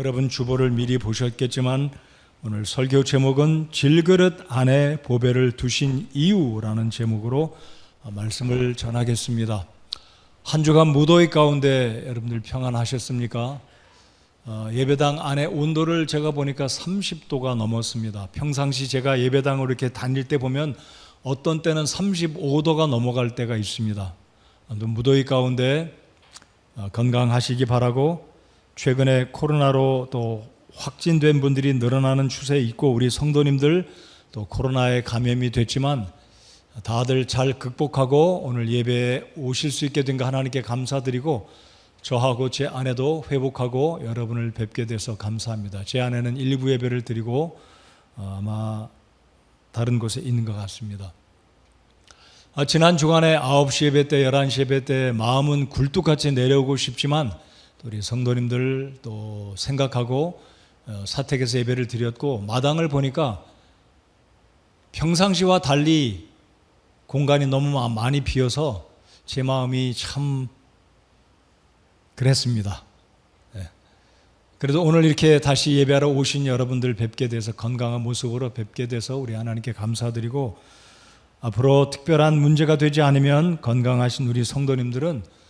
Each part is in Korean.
여러분 주보를 미리 보셨겠지만 오늘 설교 제목은 질그릇 안에 보배를 두신 이유라는 제목으로 말씀을 전하겠습니다. 한 주간 무더위 가운데 여러분들 평안하셨습니까? 예배당 안에 온도를 제가 보니까 30도가 넘었습니다. 평상시 제가 예배당을 이렇게 다닐 때 보면 어떤 때는 35도가 넘어갈 때가 있습니다. 무더위 가운데 건강하시기 바라고, 최근에 코로나로 또 확진된 분들이 늘어나는 추세에 있고 우리 성도님들 또 코로나에 감염이 됐지만 다들 잘 극복하고 오늘 예배에 오실 수 있게 된 거 하나님께 감사드리고, 저하고 제 아내도 회복하고 여러분을 뵙게 돼서 감사합니다. 제 아내는 일부 예배를 드리고 아마 다른 곳에 있는 것 같습니다. 지난 주간에 9시 예배 때, 11시 예배 때 마음은 굴뚝같이 내려오고 싶지만 우리 성도님들 또 생각하고 사택에서 예배를 드렸고, 마당을 보니까 평상시와 달리 공간이 너무 많이 비어서 제 마음이 참 그랬습니다. 그래도 오늘 이렇게 다시 예배하러 오신 여러분들 뵙게 돼서, 건강한 모습으로 뵙게 돼서 우리 하나님께 감사드리고, 앞으로 특별한 문제가 되지 않으면 건강하신 우리 성도님들은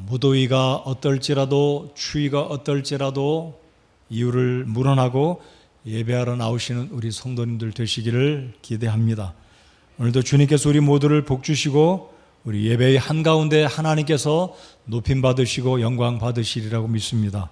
무더위가 어떨지라도, 추위가 어떨지라도 이유를 물어나고 예배하러 나오시는 우리 성도님들 되시기를 기대합니다. 오늘도 주님께서 우리 모두를 복주시고 우리 예배의 한가운데 하나님께서 높임 받으시고 영광 받으시리라고 믿습니다.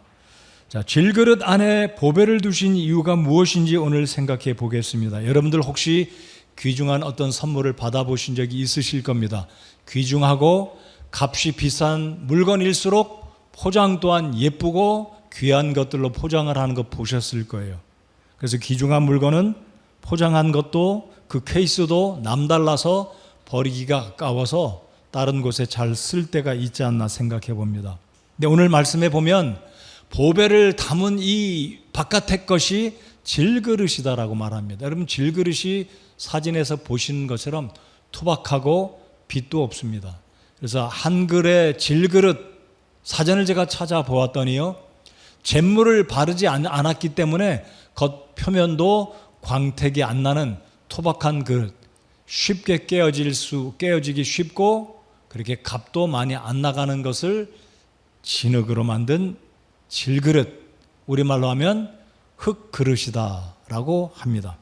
자, 질그릇 안에 보배를 두신 이유가 무엇인지 오늘 생각해 보겠습니다. 여러분들 혹시 귀중한 어떤 선물을 받아보신 적이 있으실 겁니다. 귀중하고 값이 비싼 물건일수록 포장 또한 예쁘고 귀한 것들로 포장을 하는 거 보셨을 거예요. 그래서 귀중한 물건은 포장한 것도 그 케이스도 남달라서 버리기가 아까워서 다른 곳에 잘 쓸 때가 있지 않나 생각해 봅니다. 근데 오늘 말씀에 보면 보배를 담은 이 바깥의 것이 질그릇이다라고 말합니다. 여러분, 질그릇이 사진에서 보시는 것처럼 투박하고 빛도 없습니다. 그래서 한글의 질그릇 사전을 제가 찾아보았더니요, 잿물을 바르지 않았기 때문에 겉 표면도 광택이 안 나는 토박한 그릇, 쉽게 깨어지기 쉽고 그렇게 값도 많이 안 나가는 것을 진흙으로 만든 질그릇, 우리말로 하면 흙그릇이다 라고 합니다.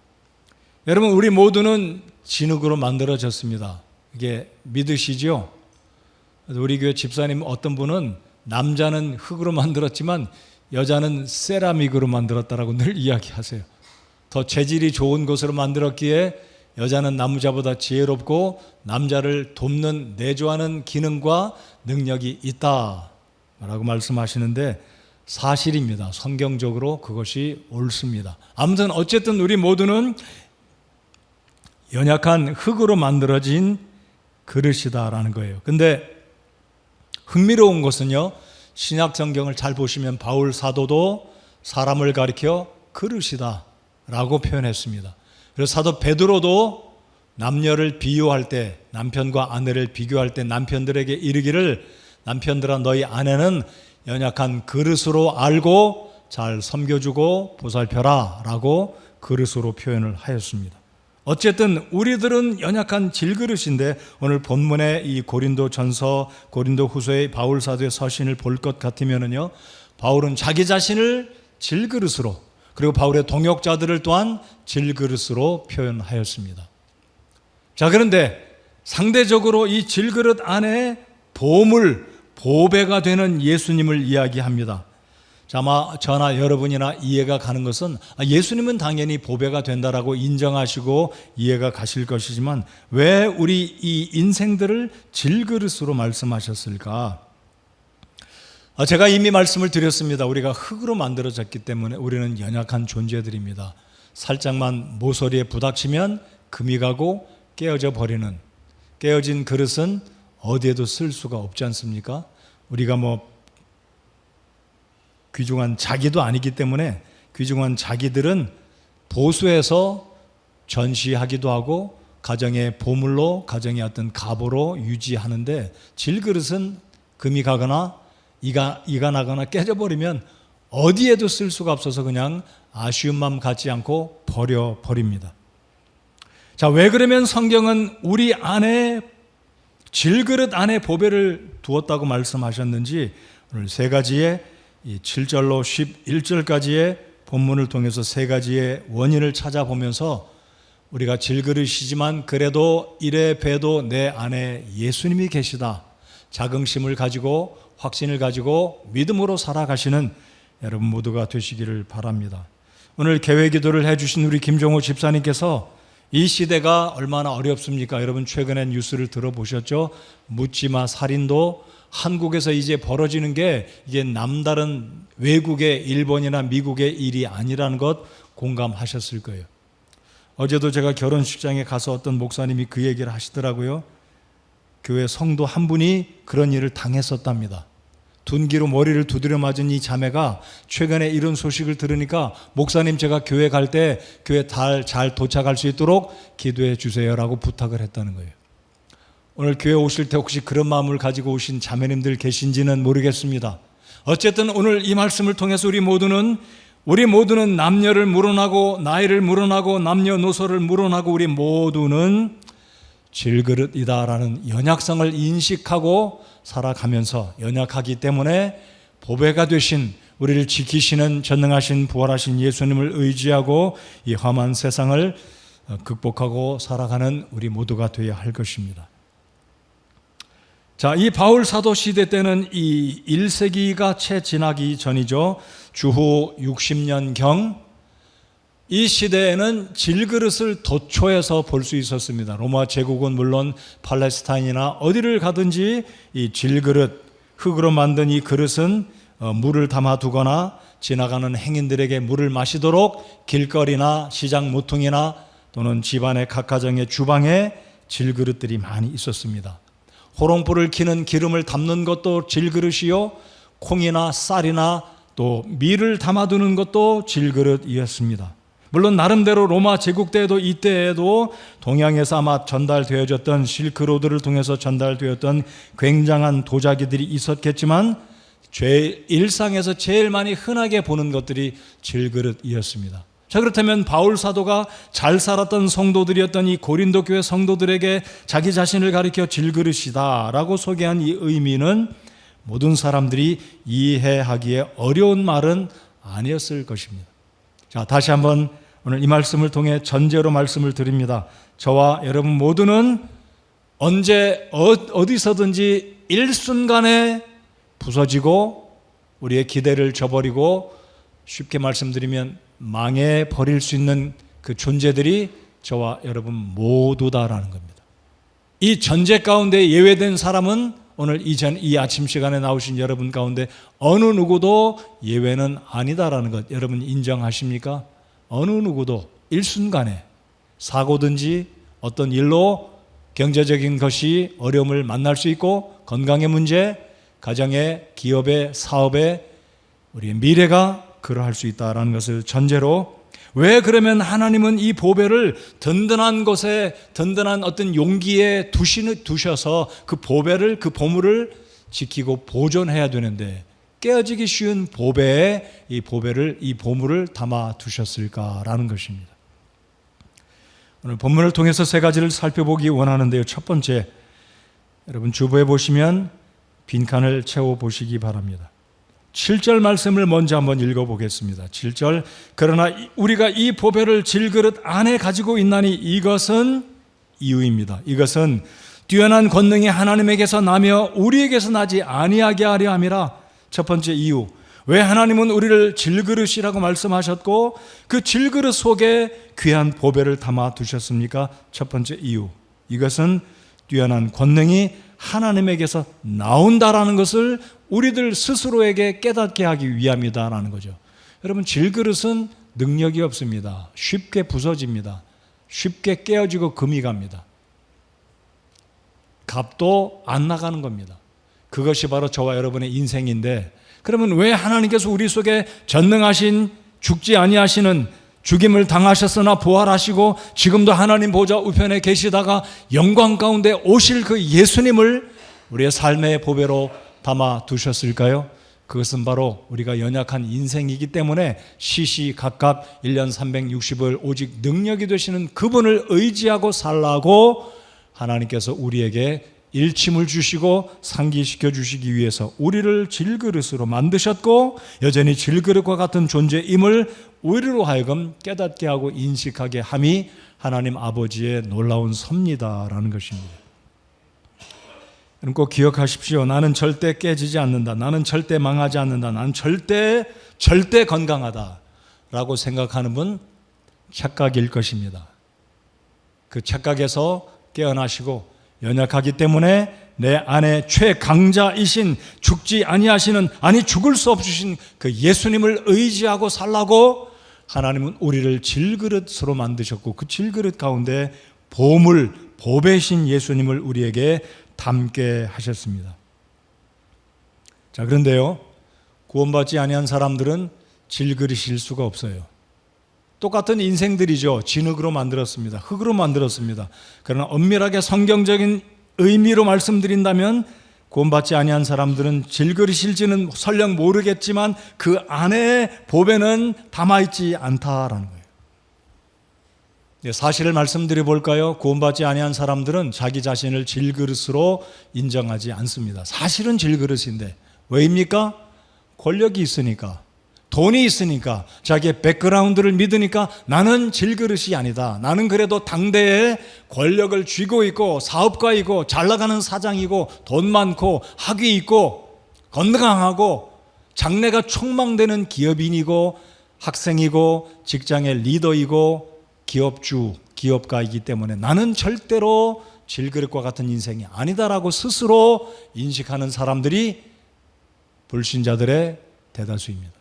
여러분, 우리 모두는 진흙으로 만들어졌습니다. 이게 믿으시죠? 우리 교회 집사님 어떤 분은 남자는 흙으로 만들었지만 여자는 세라믹으로 만들었다라고 늘 이야기하세요. 더 재질이 좋은 것으로 만들었기에 여자는 남자보다 지혜롭고 남자를 돕는, 내조하는 기능과 능력이 있다라고 말씀하시는데 사실입니다. 성경적으로 그것이 옳습니다. 아무튼 어쨌든 우리 모두는 연약한 흙으로 만들어진 그릇이다라는 거예요. 근데 흥미로운 것은요, 신약 성경을 잘 보시면 바울 사도도 사람을 가리켜 그릇이다 라고 표현했습니다. 그래서 사도 베드로도 남녀를 비유할 때, 남편과 아내를 비교할 때 남편들에게 이르기를, 남편들아 너희 아내는 연약한 그릇으로 알고 잘 섬겨주고 보살펴라 라고 그릇으로 표현을 하였습니다. 어쨌든 우리들은 연약한 질그릇인데, 오늘 본문의 이 고린도전서, 고린도후서의 바울 사도의 서신을 볼 것 같으면요, 바울은 자기 자신을 질그릇으로, 그리고 바울의 동역자들을 또한 질그릇으로 표현하였습니다. 자, 그런데 상대적으로 이 질그릇 안에 보물, 보배가 되는 예수님을 이야기합니다. 자, 아마 저나 여러분이나 이해가 가는 것은 예수님은 당연히 보배가 된다라고 인정하시고 이해가 가실 것이지만 왜 우리 이 인생들을 질그릇으로 말씀하셨을까? 제가 이미 말씀을 드렸습니다. 우리가 흙으로 만들어졌기 때문에 우리는 연약한 존재들입니다. 살짝만 모서리에 부닥치면 금이 가고 깨어져 버리는, 깨어진 그릇은 어디에도 쓸 수가 없지 않습니까? 우리가 귀중한 자기도 아니기 때문에 귀중한 자기들은 보수해서 전시하기도 하고 가정의 보물로, 가정의 어떤 가보로 유지하는데, 질그릇은 금이 가거나 이가 나거나 깨져버리면 어디에도 쓸 수가 없어서 그냥 아쉬운 마음 갖지 않고 버립니다. 자, 왜 그러면 성경은 우리 안에 질그릇 안에 보배를 두었다고 말씀하셨는지 오늘 세 가지의 7절로 11절까지의 본문을 통해서 세 가지의 원인을 찾아보면서 우리가 질그릇이지만 그래도 이래 봬도 내 안에 예수님이 계시다, 자긍심을 가지고 확신을 가지고 믿음으로 살아가시는 여러분 모두가 되시기를 바랍니다. 오늘 개회기도를 해주신 우리 김종호 집사님께서 이 시대가 얼마나 어렵습니까? 여러분 최근에 뉴스를 들어보셨죠? 묻지마 살인도 한국에서 이제 벌어지는 게 이게 남다른 외국의 일본이나 미국의 일이 아니라는 것 공감하셨을 거예요. 어제도 제가 결혼식장에 가서 어떤 목사님이 그 얘기를 하시더라고요. 교회 성도 한 분이 그런 일을 당했었답니다. 둔기로 머리를 두드려 맞은 이 자매가 최근에 이런 소식을 들으니까 목사님 제가 교회 갈 때 교회 잘 도착할 수 있도록 기도해 주세요라고 부탁을 했다는 거예요. 오늘 교회 오실 때 혹시 그런 마음을 가지고 오신 자매님들 계신지는 모르겠습니다. 어쨌든 오늘 이 말씀을 통해서 우리 모두는 남녀를 물어나고 나이를 물어나고 남녀노소를 물어나고 우리 모두는 질그릇이다라는 연약성을 인식하고 살아가면서 연약하기 때문에 보배가 되신 우리를 지키시는 전능하신 부활하신 예수님을 의지하고 이 험한 세상을 극복하고 살아가는 우리 모두가 되어야 할 것입니다. 자, 이 바울 사도 시대 때는 이 1세기가 채 지나기 전이죠. 주후 60년경 이 시대에는 질그릇을 도초해서 볼 수 있었습니다. 로마 제국은 물론 팔레스타인이나 어디를 가든지 이 질그릇, 흙으로 만든 이 그릇은 물을 담아두거나 지나가는 행인들에게 물을 마시도록 길거리나 시장 모퉁이나 또는 집안의 각 가정의 주방에 질그릇들이 많이 있었습니다. 호롱불을 켜는 기름을 담는 것도 질그릇이요, 콩이나 쌀이나 또 밀을 담아두는 것도 질그릇이었습니다. 물론 나름대로 로마 제국 때에도 이때에도 동양에서 아마 전달되어졌던 실크로드를 통해서 전달되었던 굉장한 도자기들이 있었겠지만 일상에서 제일 많이 흔하게 보는 것들이 질그릇이었습니다. 자, 그렇다면 바울 사도가 잘 살았던 성도들이었던 이 고린도 교회 성도들에게 자기 자신을 가리켜 질그릇이다라고 소개한 이 의미는 모든 사람들이 이해하기에 어려운 말은 아니었을 것입니다. 자, 다시 한번 오늘 이 말씀을 통해 전제로 말씀을 드립니다. 저와 여러분 모두는 언제 어디서든지 일순간에 부서지고 우리의 기대를 저버리고 쉽게 말씀드리면 망해버릴 수 있는 그 존재들이 저와 여러분 모두다라는 겁니다. 이 전제 가운데 예외된 사람은 오늘 이 아침 시간에 나오신 여러분 가운데 어느 누구도 예외는 아니다라는 것 여러분 인정하십니까? 어느 누구도 일순간에 사고든지 어떤 일로 경제적인 것이 어려움을 만날 수 있고 건강의 문제, 가정의, 기업의, 사업의 우리의 미래가 그러할 수 있다는 것을 전제로 왜 그러면 하나님은 이 보배를 든든한 곳에 든든한 어떤 용기에 두셔서 그 보배를 그 보물을 지키고 보존해야 되는데 깨어지기 쉬운 보배에 이 보물을 담아 두셨을까라는 것입니다. 오늘 본문을 통해서 세 가지를 살펴보기 원하는데요. 첫 번째, 여러분 주보에 보시면 빈칸을 채워 보시기 바랍니다. 7절 말씀을 먼저 한번 읽어보겠습니다. 7절, 그러나 우리가 이 보배를 질그릇 안에 가지고 있나니 이것은 이유입니다. 이것은 뛰어난 권능이 하나님에게서 나며 우리에게서 나지 아니하게 하려 함이라. 첫 번째 이유, 왜 하나님은 우리를 질그릇이라고 말씀하셨고 그 질그릇 속에 귀한 보배를 담아 두셨습니까? 첫 번째 이유, 이것은 뛰어난 권능이 하나님에게서 나온다라는 것을 우리들 스스로에게 깨닫게 하기 위함이다라는 거죠. 여러분 질그릇은 능력이 없습니다. 쉽게 부서집니다. 쉽게 깨어지고 금이 갑니다. 값도 안 나가는 겁니다. 그것이 바로 저와 여러분의 인생인데 그러면 왜 하나님께서 우리 속에 전능하신 죽지 아니하시는 죽임을 당하셨으나 부활하시고 지금도 하나님 보좌 우편에 계시다가 영광 가운데 오실 그 예수님을 우리의 삶의 보배로 담아 두셨을까요? 그것은 바로 우리가 연약한 인생이기 때문에 시시각각 1년 360을 오직 능력이 되시는 그분을 의지하고 살라고 하나님께서 우리에게 일침을 주시고 상기시켜 주시기 위해서 우리를 질그릇으로 만드셨고 여전히 질그릇과 같은 존재임을 우리로 하여금 깨닫게 하고 인식하게 함이 하나님 아버지의 놀라운 섭리다라는 것입니다. 여러분 꼭 기억하십시오. 나는 절대 깨지지 않는다. 나는 절대 망하지 않는다. 나는 절대 건강하다라고 생각하는 분 착각일 것입니다. 그 착각에서 깨어나시고 연약하기 때문에 내 안에 최강자이신 죽지 아니하시는 죽을 수 없으신 그 예수님을 의지하고 살라고 하나님은 우리를 질그릇으로 만드셨고 그 질그릇 가운데 보배신 예수님을 우리에게 담게 하셨습니다. 자, 그런데요, 구원받지 아니한 사람들은 질그릇일 수가 없어요. 똑같은 인생들이죠. 진흙으로 만들었습니다. 흙으로 만들었습니다. 그러나 엄밀하게 성경적인 의미로 말씀드린다면 구원받지 아니한 사람들은 질그릇일지는 설령 모르겠지만 그 안에 보배는 담아있지 않다라는 거예요. 사실을 말씀드려 볼까요? 구원받지 아니한 사람들은 자기 자신을 질그릇으로 인정하지 않습니다. 사실은 질그릇인데 왜입니까? 권력이 있으니까, 돈이 있으니까, 자기의 백그라운드를 믿으니까 나는 질그릇이 아니다. 나는 그래도 당대에 권력을 쥐고 있고 사업가이고 잘나가는 사장이고 돈 많고 학위 있고 건강하고 장래가 촉망되는 기업인이고 학생이고 직장의 리더이고 기업가이기 때문에 나는 절대로 질그릇과 같은 인생이 아니다라고 스스로 인식하는 사람들이 불신자들의 대다수입니다.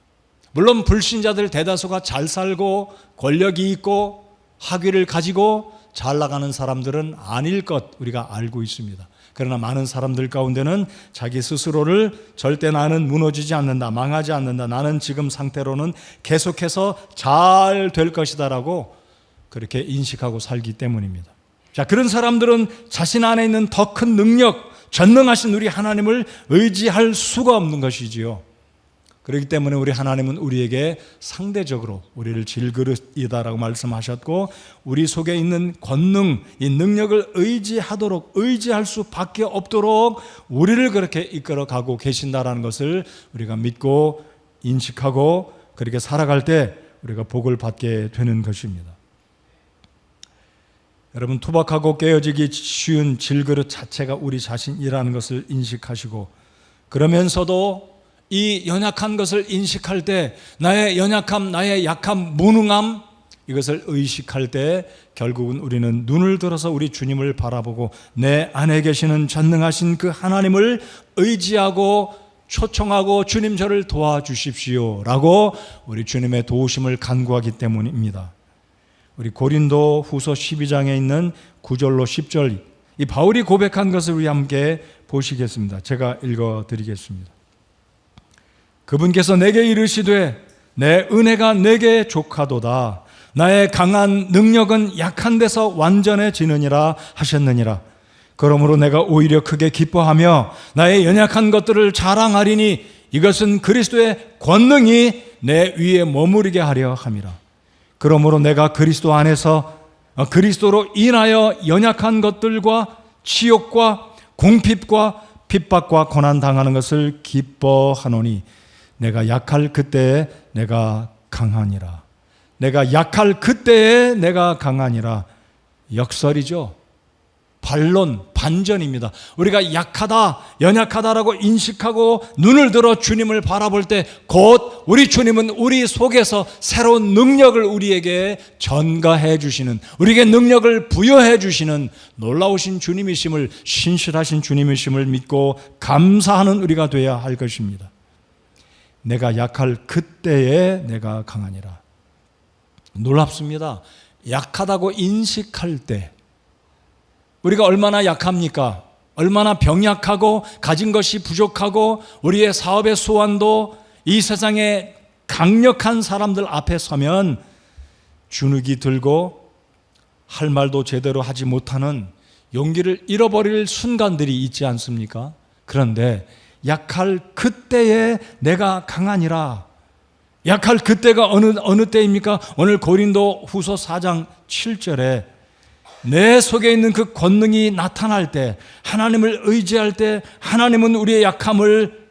물론 불신자들 대다수가 잘 살고 권력이 있고 학위를 가지고 잘 나가는 사람들은 아닐 것 우리가 알고 있습니다. 그러나 많은 사람들 가운데는 자기 스스로를 절대 나는 무너지지 않는다, 망하지 않는다, 나는 지금 상태로는 계속해서 잘 될 것이다라고 그렇게 인식하고 살기 때문입니다. 자, 그런 사람들은 자신 안에 있는 더 큰 능력, 전능하신 우리 하나님을 의지할 수가 없는 것이지요. 그렇기 때문에 우리 하나님은 우리에게 상대적으로 우리를 질그릇이다라고 말씀하셨고 우리 속에 있는 권능, 이 능력을 의지할 수밖에 없도록 우리를 그렇게 이끌어가고 계신다라는 것을 우리가 믿고 인식하고 그렇게 살아갈 때 우리가 복을 받게 되는 것입니다. 여러분, 투박하고 깨어지기 쉬운 질그릇 자체가 우리 자신이라는 것을 인식하시고 그러면서도 이 연약한 것을 인식할 때 나의 연약함, 나의 약함, 무능함 이것을 의식할 때 결국은 우리는 눈을 들어서 우리 주님을 바라보고 내 안에 계시는 전능하신 그 하나님을 의지하고 초청하고 주님 저를 도와주십시오 라고 우리 주님의 도우심을 간구하기 때문입니다. 우리 고린도 후서 12장에 있는 9절로 10절 이 바울이 고백한 것을 우리 함께 보시겠습니다. 제가 읽어드리겠습니다. 그분께서 내게 이르시되 내 은혜가 내게 족하도다. 나의 강한 능력은 약한 데서 완전해지느니라 하셨느니라. 그러므로 내가 오히려 크게 기뻐하며 나의 연약한 것들을 자랑하리니 이것은 그리스도의 권능이 내 위에 머무르게 하려 함이라. 그러므로 내가 그리스도 안에서 그리스도로 인하여 연약한 것들과 치욕과 궁핍과 핍박과 고난 당하는 것을 기뻐하노니 내가 약할 그때에 내가 강하니라. 내가 약할 그때에 내가 강하니라. 역설이죠. 반론, 반전입니다. 우리가 약하다, 연약하다라고 인식하고 눈을 들어 주님을 바라볼 때 곧 우리 주님은 우리 속에서 새로운 능력을 우리에게 전가해 주시는, 우리에게 능력을 부여해 주시는 놀라우신 주님이심을, 신실하신 주님이심을 믿고 감사하는 우리가 되어야 할 것입니다. 내가 약할 그때에 내가 강하니라. 놀랍습니다. 약하다고 인식할 때 우리가 얼마나 약합니까? 얼마나 병약하고 가진 것이 부족하고 우리의 사업의 소원도 이 세상에 강력한 사람들 앞에 서면 주눅이 들고 할 말도 제대로 하지 못하는 용기를 잃어버릴 순간들이 있지 않습니까? 그런데 약할 그때에 내가 강하니라. 약할 그때가 어느 때입니까? 오늘 고린도 후서 4장 7절에 내 속에 있는 그 권능이 나타날 때, 하나님을 의지할 때 하나님은 우리의 약함을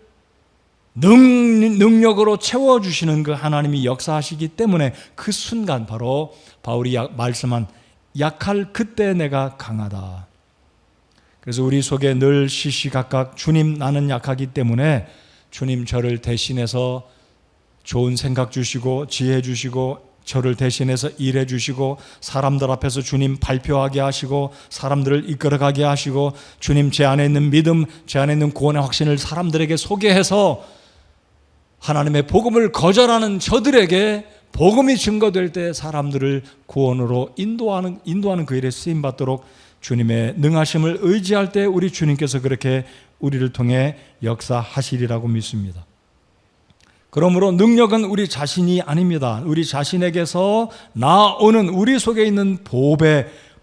능력으로 채워주시는 그 하나님이 역사하시기 때문에 그 순간 바로 바울이 말씀한 약할 그때 내가 강하다. 그래서 우리 속에 늘 시시각각 주님 나는 약하기 때문에 주님 저를 대신해서 좋은 생각 주시고 지혜 주시고 저를 대신해서 일해 주시고 사람들 앞에서 주님 발표하게 하시고 사람들을 이끌어가게 하시고 주님 제 안에 있는 믿음, 제 안에 있는 구원의 확신을 사람들에게 소개해서 하나님의 복음을 거절하는 저들에게 복음이 증거될 때 사람들을 구원으로 인도하는 그 일에 쓰임받도록 주님의 능하심을 의지할 때 우리 주님께서 그렇게 우리를 통해 역사하시리라고 믿습니다. 그러므로 능력은 우리 자신이 아닙니다. 우리 자신에게서 나오는 우리 속에 있는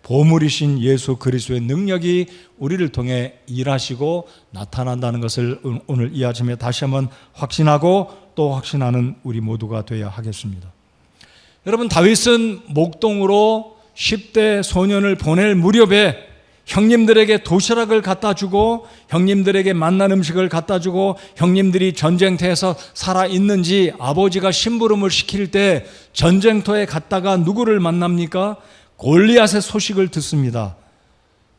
보물이신 예수 그리스도의 능력이 우리를 통해 일하시고 나타난다는 것을 오늘 이 아침에 다시 한번 확신하고 또 확신하는 우리 모두가 되어야 하겠습니다. 여러분, 다윗은 목동으로 10대 소년을 보낼 무렵에 형님들에게 도시락을 갖다 주고 형님들에게 맛난 음식을 갖다 주고 형님들이 전쟁터에서 살아있는지 아버지가 심부름을 시킬 때 전쟁터에 갔다가 누구를 만납니까? 골리앗의 소식을 듣습니다.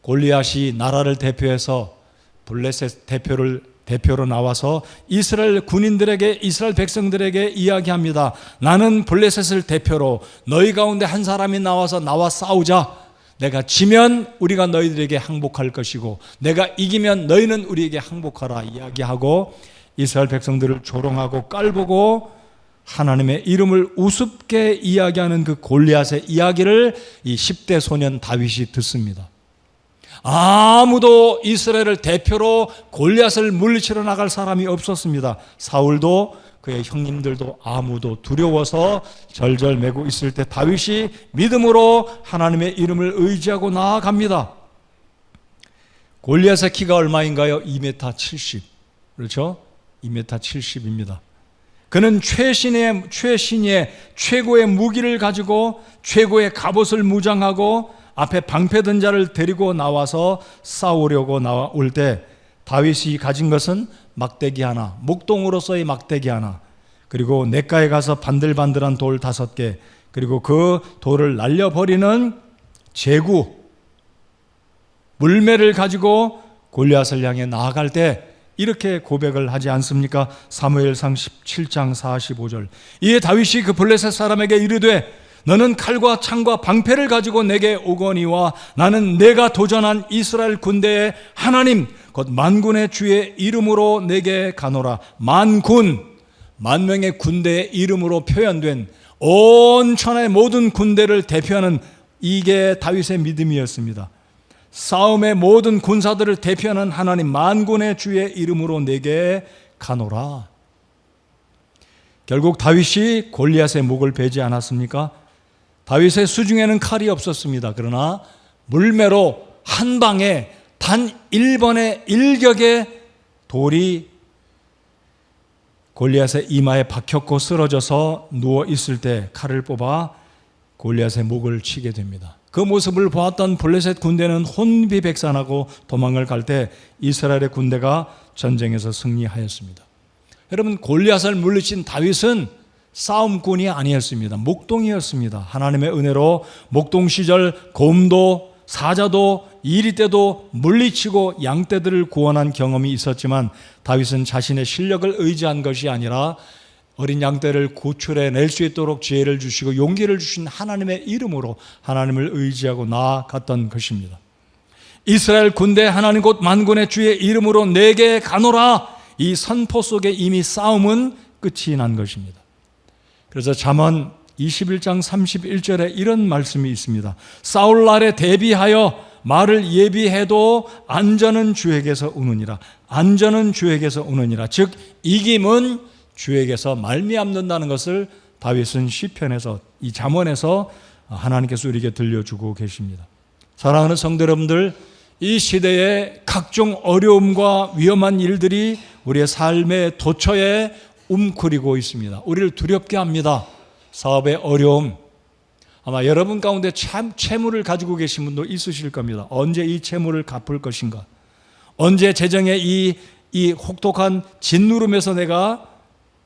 골리앗이 나라를 대표해서 블레셋 대표로 나와서 이스라엘 군인들에게, 이스라엘 백성들에게 이야기합니다. 나는 블레셋을 대표로 너희 가운데 한 사람이 나와서 나와 싸우자. 내가 지면 우리가 너희들에게 항복할 것이고 내가 이기면 너희는 우리에게 항복하라 이야기하고 이스라엘 백성들을 조롱하고 깔보고 하나님의 이름을 우습게 이야기하는 그 골리앗의 이야기를 이 10대 소년 다윗이 듣습니다. 아무도 이스라엘을 대표로 골리앗을 물리치러 나갈 사람이 없었습니다. 사울도 그의 형님들도 아무도 두려워서 절절매고 있을 때 다윗이 믿음으로 하나님의 이름을 의지하고 나아갑니다. 골리앗의 키가 얼마인가요? 2m 70. 그렇죠? 2m 70입니다. 그는 최신의 최고의 무기를 가지고 최고의 갑옷을 무장하고 앞에 방패든 자를 데리고 나와서 싸우려고 나올 때 다윗이 가진 것은 막대기 하나, 목동으로서의 막대기 하나, 그리고 냇가에 가서 반들반들한 돌 5개, 그리고 그 돌을 날려버리는 제구, 물매를 가지고 골리앗을 향해 나아갈 때 이렇게 고백을 하지 않습니까? 사무엘상 17장 45절. 이에 다윗이 그 블레셋 사람에게 이르되 너는 칼과 창과 방패를 가지고 내게 오거니와 나는 내가 도전한 이스라엘 군대의 하나님 곧 만군의 주의 이름으로 내게 가노라. 만명의 군대의 이름으로 표현된 온 천하의 모든 군대를 대표하는 이게 다윗의 믿음이었습니다. 싸움의 모든 군사들을 대표하는 하나님 만군의 주의 이름으로 내게 가노라. 결국 다윗이 골리앗의 목을 베지 않았습니까? 다윗의 수중에는 칼이 없었습니다. 그러나 물매로 한 방에 단 1번의 일격에 돌이 골리앗의 이마에 박혔고 쓰러져서 누워있을 때 칼을 뽑아 골리앗의 목을 치게 됩니다. 그 모습을 보았던 블레셋 군대는 혼비백산하고 도망을 갈 때 이스라엘의 군대가 전쟁에서 승리하였습니다. 여러분, 골리앗을 물리친 다윗은 싸움꾼이 아니었습니다. 목동이었습니다. 하나님의 은혜로 목동 시절 곰도 사자도 이리 때도 물리치고 양떼들을 구원한 경험이 있었지만 다윗은 자신의 실력을 의지한 것이 아니라 어린 양떼를 구출해낼 수 있도록 지혜를 주시고 용기를 주신 하나님의 이름으로 하나님을 의지하고 나아갔던 것입니다. 이스라엘 군대 하나님 곧 만군의 주의 이름으로 내게 가노라. 이 선포 속에 이미 싸움은 끝이 난 것입니다. 그래서 잠언 21장 31절에 이런 말씀이 있습니다. 싸울 날에 대비하여 말을 예비해도 안전은 주에게서 오느니라. 안전은 주에게서 오느니라. 즉 이김은 주에게서 말미암는다는 것을 다윗은 시편에서 이 잠언에서 하나님께서 우리에게 들려주고 계십니다. 사랑하는 성도 여러분들, 이 시대에 각종 어려움과 위험한 일들이 우리의 삶의 도처에 움크리고 있습니다. 우리를 두렵게 합니다. 사업의 어려움, 아마 여러분 가운데 채무를 가지고 계신 분도 있으실 겁니다. 언제 이 채무를 갚을 것인가? 언제 재정의 이 혹독한 짓누름에서 내가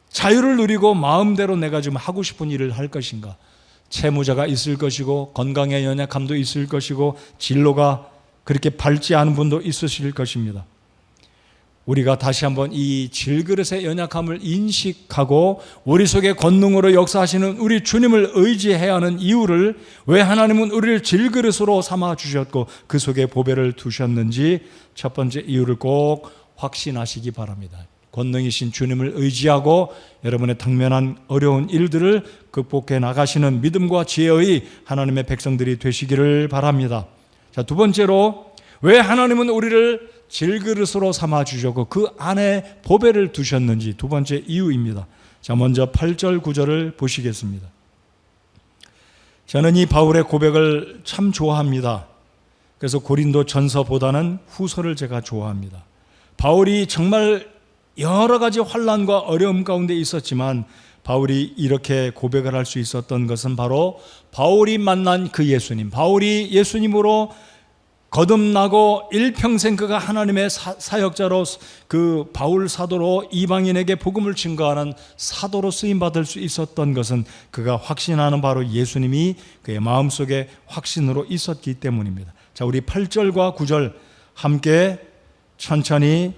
자유를 누리고 마음대로 내가 좀 하고 싶은 일을 할 것인가? 채무자가 있을 것이고 건강의 연약함도 있을 것이고 진로가 그렇게 밝지 않은 분도 있으실 것입니다. 우리가 다시 한번 이 질그릇의 연약함을 인식하고 우리 속에 권능으로 역사하시는 우리 주님을 의지해야 하는 이유를, 왜 하나님은 우리를 질그릇으로 삼아 주셨고 그 속에 보배를 두셨는지 첫 번째 이유를 꼭 확신하시기 바랍니다. 권능이신 주님을 의지하고 여러분의 당면한 어려운 일들을 극복해 나가시는 믿음과 지혜의 하나님의 백성들이 되시기를 바랍니다. 자, 두 번째로 왜 하나님은 우리를 질그릇으로 삼아 주셨고 그 안에 보배를 두셨는지 두 번째 이유입니다. 자, 먼저 8절 9절을 보시겠습니다. 저는 이 바울의 고백을 참 좋아합니다. 그래서 고린도 전서보다는 후서를 제가 좋아합니다. 바울이 정말 여러 가지 환난과 어려움 가운데 있었지만 바울이 이렇게 고백을 할 수 있었던 것은 바로 바울이 만난 그 예수님, 바울이 예수님으로 거듭나고 일평생 그가 하나님의 사역자로 그 바울 사도로 이방인에게 복음을 증거하는 사도로 쓰임받을 수 있었던 것은 그가 확신하는 바로 예수님이 그의 마음속에 확신으로 있었기 때문입니다. 자, 우리 8절과 9절 함께 천천히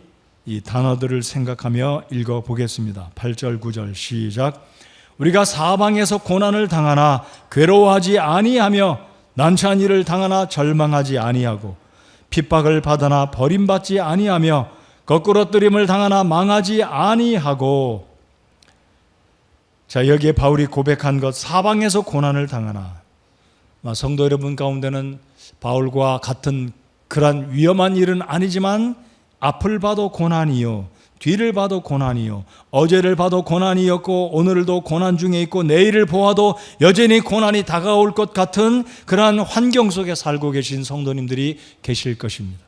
이 단어들을 생각하며 읽어보겠습니다. 8절 9절 시작. 우리가 사방에서 고난을 당하나 괴로워하지 아니하며 난처한 일을 당하나 절망하지 아니하고 핍박을 받으나 버림받지 아니하며 거꾸러뜨림을 당하나 망하지 아니하고. 자, 여기에 바울이 고백한 것, 사방에서 고난을 당하나. 성도 여러분 가운데는 바울과 같은 그런 위험한 일은 아니지만 앞을 봐도 고난이요, 뒤를 봐도 고난이요, 어제를 봐도 고난이었고 오늘도 고난 중에 있고 내일을 보아도 여전히 고난이 다가올 것 같은 그러한 환경 속에 살고 계신 성도님들이 계실 것입니다.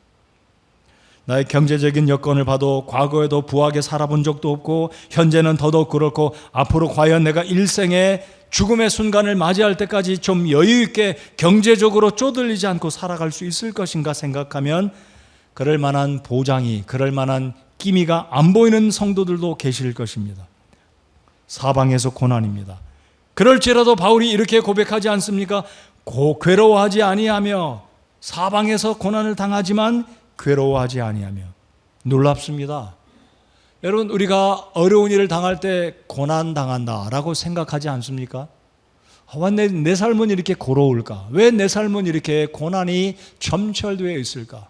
나의 경제적인 여건을 봐도 과거에도 부하게 살아본 적도 없고 현재는 더더욱 그렇고 앞으로 과연 내가 일생에 죽음의 순간을 맞이할 때까지 좀 여유 있게 경제적으로 쪼들리지 않고 살아갈 수 있을 것인가 생각하면 그럴 만한 보장이, 그럴 만한 기미가 안 보이는 성도들도 계실 것입니다. 사방에서 고난입니다. 그럴지라도 바울이 이렇게 고백하지 않습니까? 괴로워하지 아니하며, 사방에서 고난을 당하지만 괴로워하지 아니하며. 놀랍습니다. 여러분, 우리가 어려운 일을 당할 때 고난 당한다라고 생각하지 않습니까? 왜 내 삶은 이렇게 고로울까? 왜 내 삶은 이렇게 고난이 점철되어 있을까?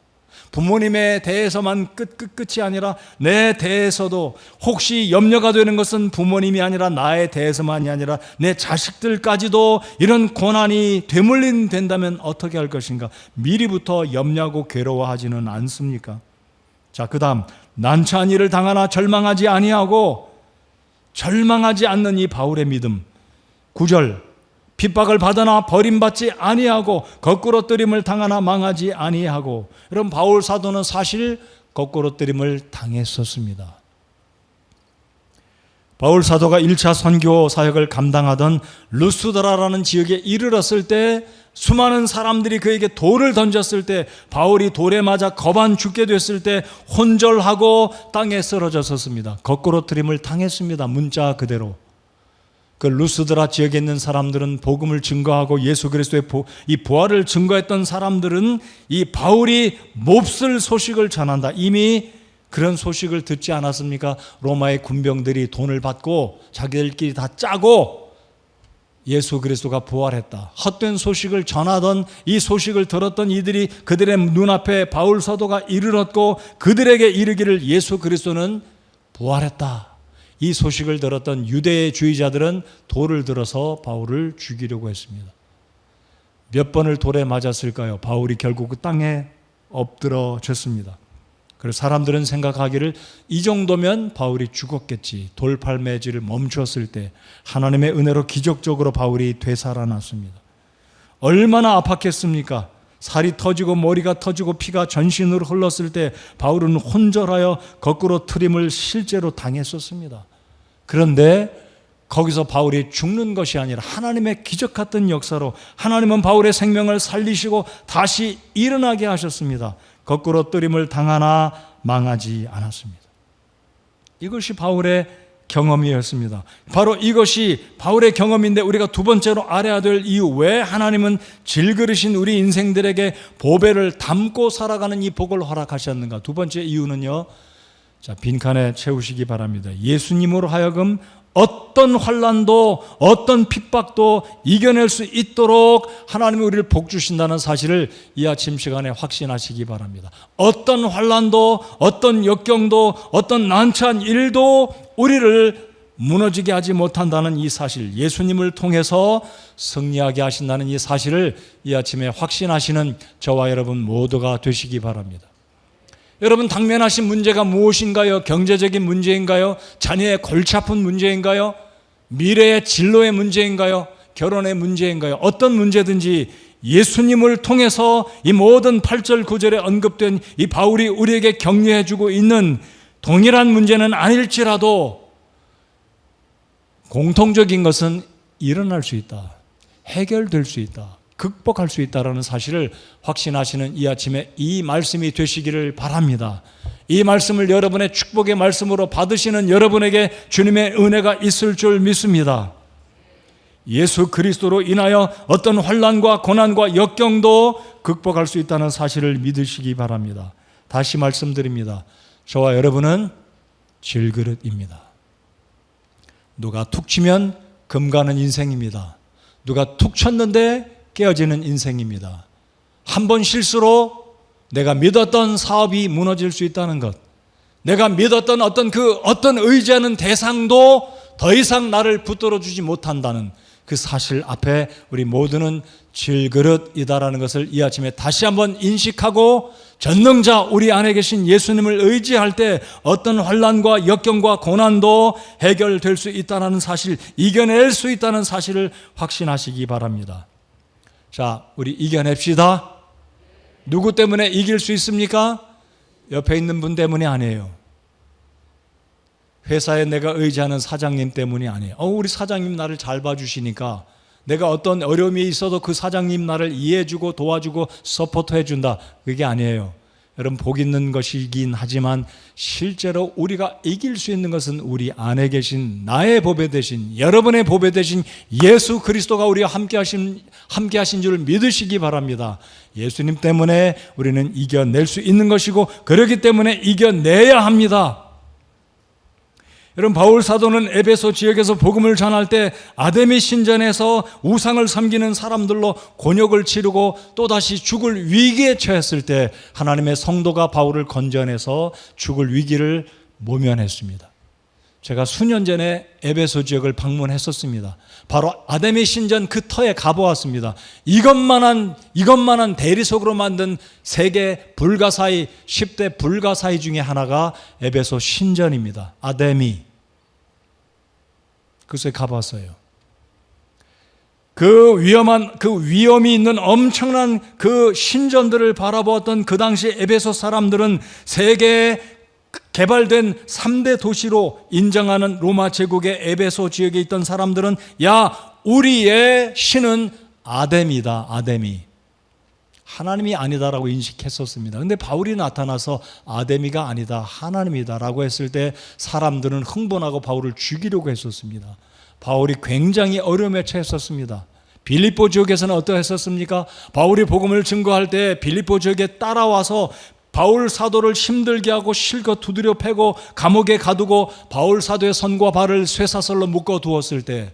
부모님에 대해서만 끝이 아니라 내 대해서도, 혹시 염려가 되는 것은 부모님이 아니라 나에 대해서만이 아니라 내 자식들까지도 이런 고난이 되물린다면 어떻게 할 것인가? 미리부터 염려하고 괴로워하지는 않습니까? 자, 그 다음, 난처한 일을 당하나 절망하지 아니하고. 절망하지 않는 이 바울의 믿음. 9절, 핍박을 받으나 버림받지 아니하고 거꾸로뜨림을 당하나 망하지 아니하고. 여러분, 바울 사도는 사실 거꾸로뜨림을 당했었습니다. 바울 사도가 1차 선교 사역을 감당하던 루스드라라는 지역에 이르렀을 때 수많은 사람들이 그에게 돌을 던졌을 때, 바울이 돌에 맞아 거반 죽게 됐을 때 혼절하고 땅에 쓰러졌었습니다. 거꾸로뜨림을 당했습니다. 문자 그대로. 그 루스드라 지역에 있는 사람들은 복음을 증거하고 예수 그리스도의 이 부활을 증거했던 사람들은 이 바울이 몹쓸 소식을 전한다, 이미 그런 소식을 듣지 않았습니까? 로마의 군병들이 돈을 받고 자기들끼리 다 짜고 예수 그리스도가 부활했다, 헛된 소식을 전하던 이 소식을 들었던 이들이 그들의 눈앞에 바울 사도가 이르렀고 그들에게 이르기를 예수 그리스도는 부활했다. 이 소식을 들었던 유대주의자들은 돌을 들어서 바울을 죽이려고 했습니다. 몇 번을 돌에 맞았을까요? 바울이 결국 그 땅에 엎드러졌습니다. 그래서 사람들은 생각하기를 이 정도면 바울이 죽었겠지. 돌팔매질을 멈추었을 때 하나님의 은혜로 기적적으로 바울이 되살아났습니다. 얼마나 아팠겠습니까? 살이 터지고 머리가 터지고 피가 전신으로 흘렀을 때 바울은 혼절하여 거꾸로 트림을 실제로 당했었습니다. 그런데 거기서 바울이 죽는 것이 아니라 하나님의 기적 같은 역사로 하나님은 바울의 생명을 살리시고 다시 일어나게 하셨습니다. 거꾸로 뜨림을 당하나 망하지 않았습니다. 이것이 바울의 경험이었습니다. 바로 이것이 바울의 경험인데 우리가 두 번째로 알아야 될 이유, 왜 하나님은 질그릇인 우리 인생들에게 보배를 담고 살아가는 이 복을 허락하셨는가? 두 번째 이유는요, 자, 빈칸에 채우시기 바랍니다. 예수님으로 하여금 어떤 환난도 어떤 핍박도 이겨낼 수 있도록 하나님이 우리를 복 주신다는 사실을 이 아침 시간에 확신하시기 바랍니다. 어떤 환난도 어떤 역경도 어떤 난처한 일도 우리를 무너지게 하지 못한다는 이 사실, 예수님을 통해서 승리하게 하신다는 이 사실을 이 아침에 확신하시는 저와 여러분 모두가 되시기 바랍니다. 여러분, 당면하신 문제가 무엇인가요? 경제적인 문제인가요? 자녀의 골치 아픈 문제인가요? 미래의 진로의 문제인가요? 결혼의 문제인가요? 어떤 문제든지 예수님을 통해서 이 모든 8절 9절에 언급된 이 바울이 우리에게 격려해 주고 있는 동일한 문제는 아닐지라도 공통적인 것은 일어날 수 있다, 해결될 수 있다, 극복할 수 있다는 사실을 확신하시는 이 아침에 이 말씀이 되시기를 바랍니다. 이 말씀을 여러분의 축복의 말씀으로 받으시는 여러분에게 주님의 은혜가 있을 줄 믿습니다. 예수 그리스도로 인하여 어떤 환난과 고난과 역경도 극복할 수 있다는 사실을 믿으시기 바랍니다. 다시 말씀드립니다. 저와 여러분은 질그릇입니다. 누가 툭 치면 금 가는 인생입니다. 누가 툭 쳤는데 깨어지는 인생입니다. 한 번 실수로 내가 믿었던 사업이 무너질 수 있다는 것, 내가 믿었던 어떤 의지하는 대상도 더 이상 나를 붙들어 주지 못한다는 그 사실 앞에 우리 모두는 질그릇이다라는 것을 이 아침에 다시 한번 인식하고 전능자 우리 안에 계신 예수님을 의지할 때 어떤 환난과 역경과 고난도 해결될 수 있다는 사실, 이겨낼 수 있다는 사실을 확신하시기 바랍니다. 자, 우리 이겨냅시다. 누구 때문에 이길 수 있습니까? 옆에 있는 분 때문이 아니에요. 회사에 내가 의지하는 사장님 때문이 아니에요. 우리 사장님 나를 잘 봐주시니까 내가 어떤 어려움이 있어도 그 사장님 나를 이해해주고 도와주고 서포트해준다. 그게 아니에요. 여러분, 복 있는 것이긴 하지만 실제로 우리가 이길 수 있는 것은 우리 안에 계신 나의 보배 되신, 여러분의 보배 되신 예수 그리스도가 우리와 함께 하신 줄 믿으시기 바랍니다. 예수님 때문에 우리는 이겨낼 수 있는 것이고 그렇기 때문에 이겨내야 합니다. 여러분, 바울 사도는 에베소 지역에서 복음을 전할 때 아데미 신전에서 우상을 섬기는 사람들로 곤욕을 치르고 또다시 죽을 위기에 처했을 때 하나님의 성도가 바울을 건져내서 죽을 위기를 모면했습니다. 제가 수년 전에 에베소 지역을 방문했었습니다. 바로 아데미 신전 그 터에 가보았습니다. 이것만한 대리석으로 만든 세계 불가사의 10대 불가사의 중에 하나가 에베소 신전입니다. 아데미. 그곳에 가봤어요. 그 위험이 있는 엄청난 그 신전들을 바라보았던 그 당시 에베소 사람들은 세계에 개발된 3대 도시로 인정하는 로마 제국의 에베소 지역에 있던 사람들은 우리의 신은 아데미다. 아데미. 하나님이 아니다라고 인식했었습니다. 그런데 바울이 나타나서 아데미가 아니다, 하나님이다라고 했을 때 사람들은 흥분하고 바울을 죽이려고 했었습니다. 바울이 굉장히 어려움에 처했었습니다. 빌립보 지역에서는 어떠했었습니까? 바울이 복음을 증거할 때 빌립보 지역에 따라와서 바울 사도를 힘들게 하고 실컷 두드려 패고 감옥에 가두고 바울 사도의 손과 발을 쇠사슬로 묶어 두었을 때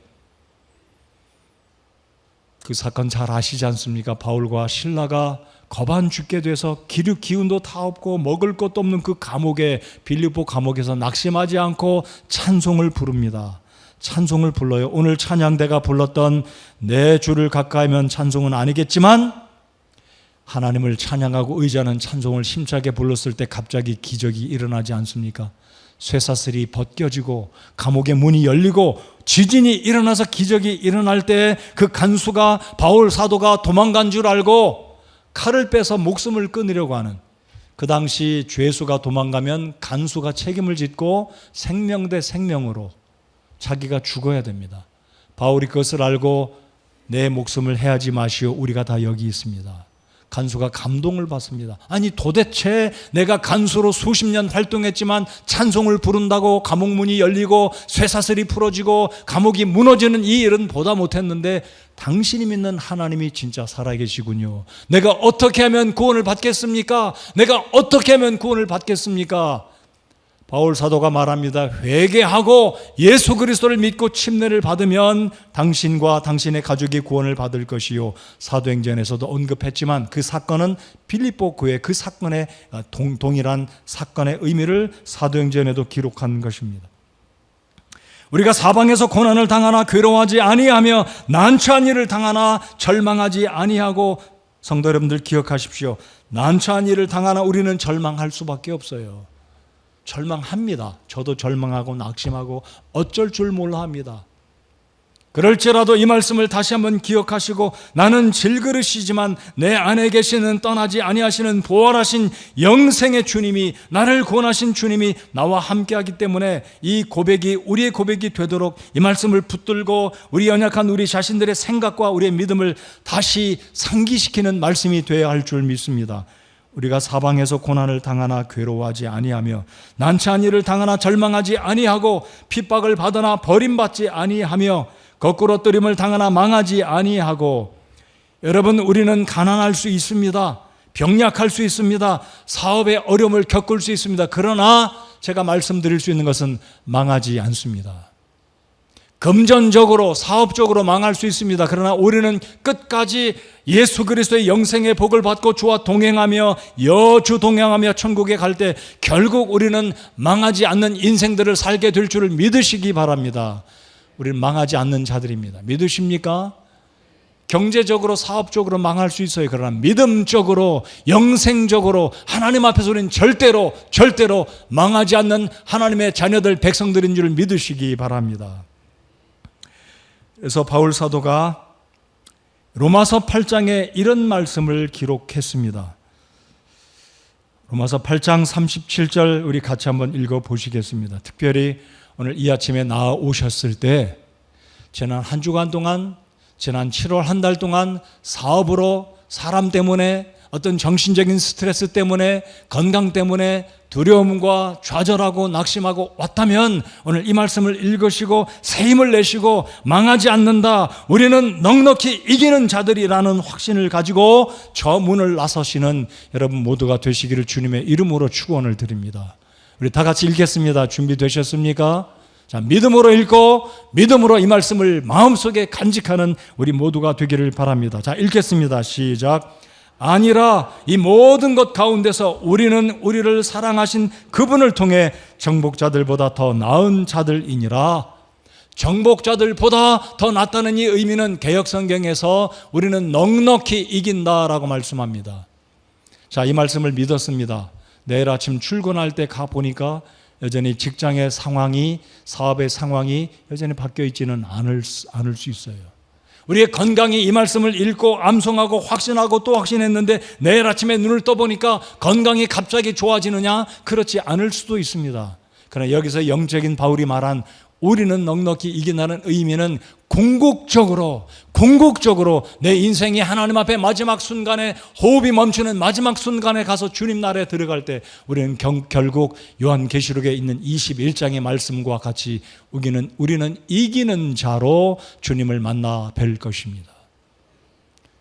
그 사건 잘 아시지 않습니까? 바울과 실라가 거반 죽게 돼서 기운도 다 없고 먹을 것도 없는 그 감옥에, 빌립보 감옥에서 낙심하지 않고 찬송을 부릅니다. 찬송을 불러요. 오늘 찬양대가 불렀던 내 주를 가까이면 찬송은 아니겠지만 하나님을 찬양하고 의지하는 찬송을 힘차게 불렀을 때 갑자기 기적이 일어나지 않습니까? 쇠사슬이 벗겨지고 감옥의 문이 열리고 지진이 일어나서 기적이 일어날 때 그 간수가 바울 사도가 도망간 줄 알고 칼을 빼서 목숨을 끊으려고 하는, 그 당시 죄수가 도망가면 간수가 책임을 짓고 생명 대 생명으로 자기가 죽어야 됩니다. 바울이 그것을 알고 내 목숨을 해하지 마시오, 우리가 다 여기 있습니다. 간수가 감동을 받습니다. 아니 도대체 내가 간수로 수십 년 활동했지만 찬송을 부른다고 감옥 문이 열리고 쇠사슬이 풀어지고 감옥이 무너지는 이 일은 보다 못했는데 당신이 믿는 하나님이 진짜 살아계시군요. 내가 어떻게 하면 구원을 받겠습니까? 내가 어떻게 하면 구원을 받겠습니까? 바울 사도가 말합니다. 회개하고 예수 그리스도를 믿고 침례를 받으면 당신과 당신의 가족이 구원을 받을 것이요. 사도행전에서도 언급했지만 그 사건은 빌립보 교회 그 사건의 동일한 사건의 의미를 사도행전에도 기록한 것입니다. 우리가 사방에서 고난을 당하나 괴로워하지 아니하며 난처한 일을 당하나 절망하지 아니하고, 성도 여러분들 기억하십시오. 난처한 일을 당하나 우리는 절망할 수밖에 없어요. 절망합니다. 저도 절망하고 낙심하고 어쩔 줄 몰라 합니다. 그럴지라도 이 말씀을 다시 한번 기억하시고, 나는 질그릇이지만 내 안에 계시는 떠나지 아니하시는 부활하신 영생의 주님이, 나를 구원하신 주님이 나와 함께하기 때문에 이 고백이 우리의 고백이 되도록 이 말씀을 붙들고 우리 연약한 우리 자신들의 생각과 우리의 믿음을 다시 상기시키는 말씀이 되어야 할 줄 믿습니다. 우리가 사방에서 고난을 당하나 괴로워하지 아니하며 난처한 일을 당하나 절망하지 아니하고 핍박을 받으나 버림받지 아니하며 거꾸로 뜨림을 당하나 망하지 아니하고, 여러분 우리는 가난할 수 있습니다. 병약할 수 있습니다. 사업의 어려움을 겪을 수 있습니다. 그러나 제가 말씀드릴 수 있는 것은 망하지 않습니다. 금전적으로 사업적으로 망할 수 있습니다. 그러나 우리는 끝까지 예수 그리스도의 영생의 복을 받고 주와 동행하며 여주 동행하며 천국에 갈 때 결국 우리는 망하지 않는 인생들을 살게 될 줄을 믿으시기 바랍니다. 우리는 망하지 않는 자들입니다. 믿으십니까? 경제적으로 사업적으로 망할 수 있어요. 그러나 믿음적으로 영생적으로 하나님 앞에서 우리는 절대로 망하지 않는 하나님의 자녀들 백성들인 줄 믿으시기 바랍니다. 그래서 바울 사도가 로마서 8장에 이런 말씀을 기록했습니다. 로마서 8장 37절 우리 같이 한번 읽어보시겠습니다. 특별히 오늘 이 아침에 나오셨을 때 지난 한 주간 동안, 지난 7월 한 달 동안 사업으로, 사람 때문에, 어떤 정신적인 스트레스 때문에, 건강 때문에 두려움과 좌절하고 낙심하고 왔다면 오늘 이 말씀을 읽으시고 새 힘을 내시고 망하지 않는다, 우리는 넉넉히 이기는 자들이라는 확신을 가지고 저 문을 나서시는 여러분 모두가 되시기를 주님의 이름으로 축원을 드립니다. 우리 다 같이 읽겠습니다. 준비되셨습니까? 자, 믿음으로 읽고 믿음으로 이 말씀을 마음속에 간직하는 우리 모두가 되기를 바랍니다. 자, 읽겠습니다. 시작. 아니라 이 모든 것 가운데서 우리는 우리를 사랑하신 그분을 통해 정복자들보다 더 나은 자들이니라. 정복자들보다 더 낫다는 이 의미는 개역성경에서 우리는 넉넉히 이긴다라고 말씀합니다. 자, 이 말씀을 믿었습니다. 내일 아침 출근할 때 가보니까 여전히 직장의 상황이, 사업의 상황이 여전히 바뀌어 있지는 않을 수 있어요. 우리의 건강이 이 말씀을 읽고 암송하고 확신하고 또 확신했는데 내일 아침에 눈을 떠보니까 건강이 갑자기 좋아지느냐? 그렇지 않을 수도 있습니다. 그러나 여기서 영적인 바울이 말한 우리는 넉넉히 이긴다는 의미는 궁극적으로 내 인생이 하나님 앞에 마지막 순간에, 호흡이 멈추는 마지막 순간에 가서 주님 나라에 들어갈 때 우리는 결국 요한계시록에 있는 21장의 말씀과 같이 우리는 이기는 자로 주님을 만나 뵐 것입니다.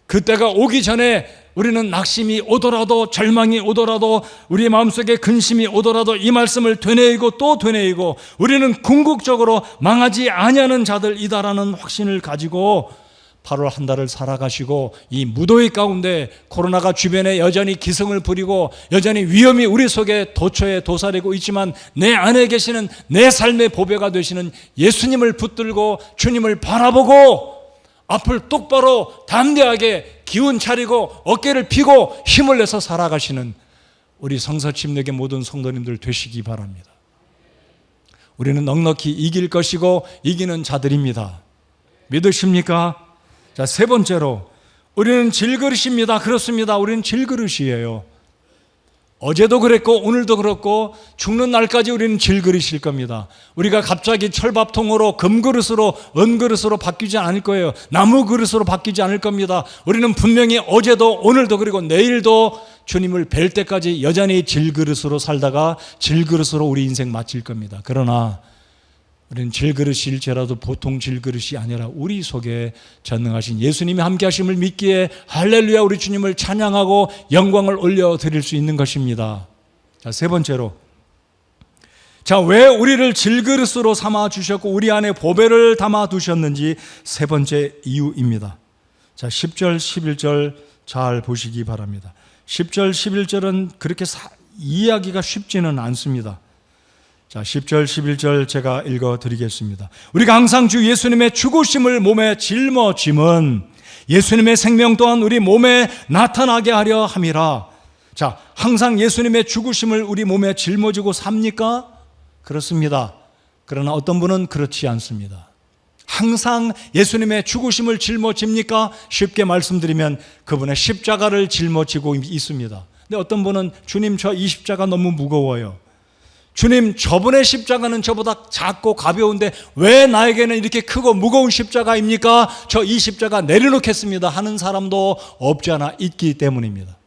그때가 오기 전에 우리는 낙심이 오더라도, 절망이 오더라도, 우리의 마음속에 근심이 오더라도 이 말씀을 되뇌이고 또 되뇌이고 우리는 궁극적으로 망하지 아니하는 자들이다라는 확신을 가지고 8월 한 달을 살아가시고, 이 무더위 가운데 코로나가 주변에 여전히 기승을 부리고 여전히 위험이 우리 속에 도처에 도사리고 있지만 내 안에 계시는 내 삶의 보배가 되시는 예수님을 붙들고 주님을 바라보고 앞을 똑바로 담대하게 기운 차리고 어깨를 펴고 힘을 내서 살아가시는 우리 성서침례의 모든 성도님들 되시기 바랍니다. 우리는 넉넉히 이길 것이고 이기는 자들입니다. 믿으십니까? 자, 세 번째로 우리는 질그릇입니다. 그렇습니다. 우리는 질그릇이에요. 어제도 그랬고 오늘도 그렇고 죽는 날까지 우리는 질그릇일 겁니다. 우리가 갑자기 철밥통으로 금그릇으로 은그릇으로 바뀌지 않을 거예요. 나무 그릇으로 바뀌지 않을 겁니다. 우리는 분명히 어제도 오늘도 그리고 내일도 주님을 뵐 때까지 여전히 질그릇으로 살다가 질그릇으로 우리 인생 마칠 겁니다. 그러나 우리는 질그릇일지라도 보통 질그릇이 아니라 우리 속에 전능하신 예수님이 함께 하심을 믿기에 할렐루야 우리 주님을 찬양하고 영광을 올려드릴 수 있는 것입니다. 자, 세 번째로, 왜 우리를 질그릇으로 삼아 주셨고 우리 안에 보배를 담아 두셨는지 세 번째 이유입니다. 자, 10절 11절 잘 보시기 바랍니다. 10절 11절은 그렇게 이해하기가 쉽지는 않습니다. 자, 10절 11절 제가 읽어드리겠습니다. 우리가 항상 주 예수님의 죽으심을 몸에 짊어짐은 예수님의 생명 또한 우리 몸에 나타나게 하려 함이라. 자, 항상 예수님의 죽으심을 우리 몸에 짊어지고 삽니까? 그렇습니다. 그러나 어떤 분은 그렇지 않습니다. 항상 예수님의 죽으심을 짊어집니까? 쉽게 말씀드리면 그분의 십자가를 짊어지고 있습니다. 근데 어떤 분은 주님 저 이 십자가 너무 무거워요. 주님 저분의 십자가는 저보다 작고 가벼운데 왜 나에게는 이렇게 크고 무거운 십자가입니까? 저 이 십자가 내려놓겠습니다 하는 사람도 없지 않아 있기 때문입니다.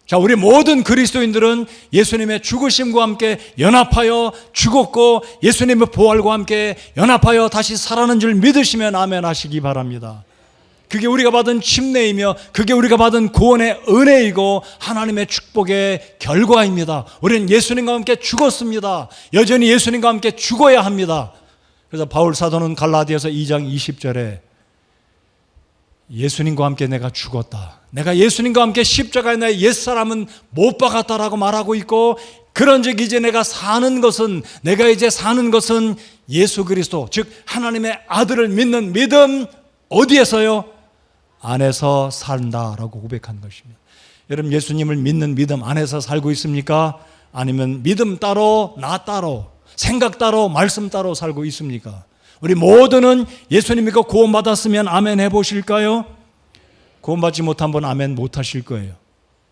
자, 우리 모든 그리스도인들은 예수님의 죽으심과 함께 연합하여 죽었고 예수님의 부활과 함께 연합하여 다시 살아나는 줄 믿으시면 아멘 하시기 바랍니다. 그게 우리가 받은 침례이며 그게 우리가 받은 구원의 은혜이고 하나님의 축복의 결과입니다. 우리는 예수님과 함께 죽었습니다. 여전히 예수님과 함께 죽어야 합니다. 그래서 바울 사도는 갈라디아서 2장 20절에 예수님과 함께 내가 죽었다. 내가 예수님과 함께 십자가에 내 옛사람은 못 박았다라고 말하고 있고, 그런즉 이제 내가 사는 것은 예수 그리스도 즉 하나님의 아들을 믿는 믿음 어디에서요? 안에서 산다라고 고백한 것입니다. 여러분 예수님을 믿는 믿음 안에서 살고 있습니까? 아니면 믿음 따로 나 따로 생각 따로 말씀 따로 살고 있습니까? 우리 모두는 예수님 믿고 구원받았으면 아멘 해보실까요? 구원받지 못한 분 아멘 못하실 거예요.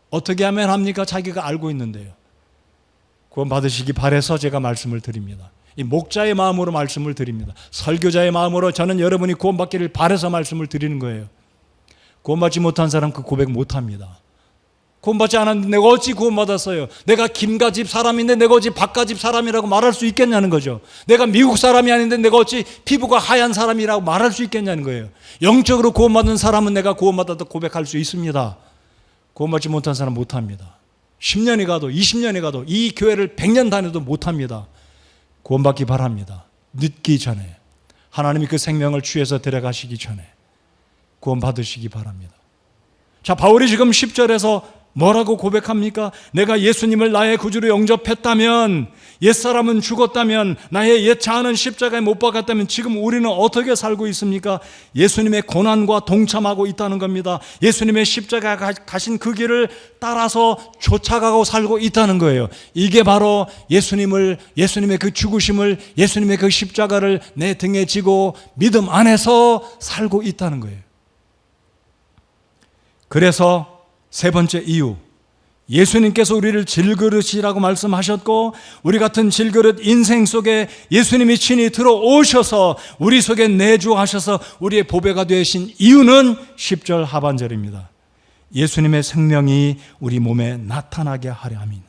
어떻게 아멘 합니까? 자기가 알고 있는데요. 구원받으시기 바라서 제가 말씀을 드립니다. 이 목자의 마음으로 말씀을 드립니다. 설교자의 마음으로 저는 여러분이 구원받기를 바라서 말씀을 드리는 거예요. 구원받지 못한 사람 그 고백 못합니다. 구원받지 않았는데 내가 어찌 구원받았어요? 내가 김가 집 사람인데 내가 어찌 박가 집 사람이라고 말할 수 있겠냐는 거죠. 내가 미국 사람이 아닌데 내가 어찌 피부가 하얀 사람이라고 말할 수 있겠냐는 거예요. 영적으로 구원받은 사람은 내가 구원받았다 고백할 수 있습니다. 구원받지 못한 사람 못합니다. 10년이 가도 20년이 가도 이 교회를 100년 다녀도 못합니다. 구원받기 바랍니다. 늦기 전에 하나님이 그 생명을 주에서 데려가시기 전에 구원받으시기 바랍니다. 자, 바울이 지금 10절에서 뭐라고 고백합니까? 내가 예수님을 나의 구주로 영접했다면, 옛사람은 죽었다면, 나의 옛 자아는 십자가에 못 박았다면 지금 우리는 어떻게 살고 있습니까? 예수님의 고난과 동참하고 있다는 겁니다. 예수님의 십자가에 가신 그 길을 따라서 쫓아가고 살고 있다는 거예요. 이게 바로 예수님의 그 죽으심을, 예수님의 그 십자가를 내 등에 지고 믿음 안에서 살고 있다는 거예요. 그래서 세 번째 이유, 예수님께서 우리를 질그릇이라고 말씀하셨고 우리 같은 질그릇 인생 속에 예수님이 친히 들어오셔서 우리 속에 내주하셔서 우리의 보배가 되신 이유는 10절 하반절입니다. 예수님의 생명이 우리 몸에 나타나게 하려 함이니라.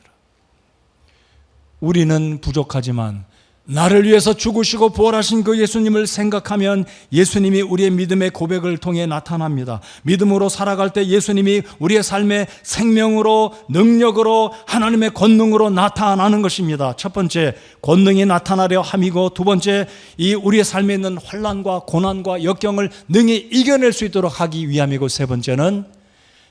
우리는 부족하지만 나를 위해서 죽으시고 부활하신 그 예수님을 생각하면 예수님이 우리의 믿음의 고백을 통해 나타납니다. 믿음으로 살아갈 때 예수님이 우리의 삶의 생명으로, 능력으로, 하나님의 권능으로 나타나는 것입니다. 첫 번째, 권능이 나타나려 함이고, 두 번째, 이 우리의 삶에 있는 환난과 고난과 역경을 능히 이겨낼 수 있도록 하기 위함이고, 세 번째는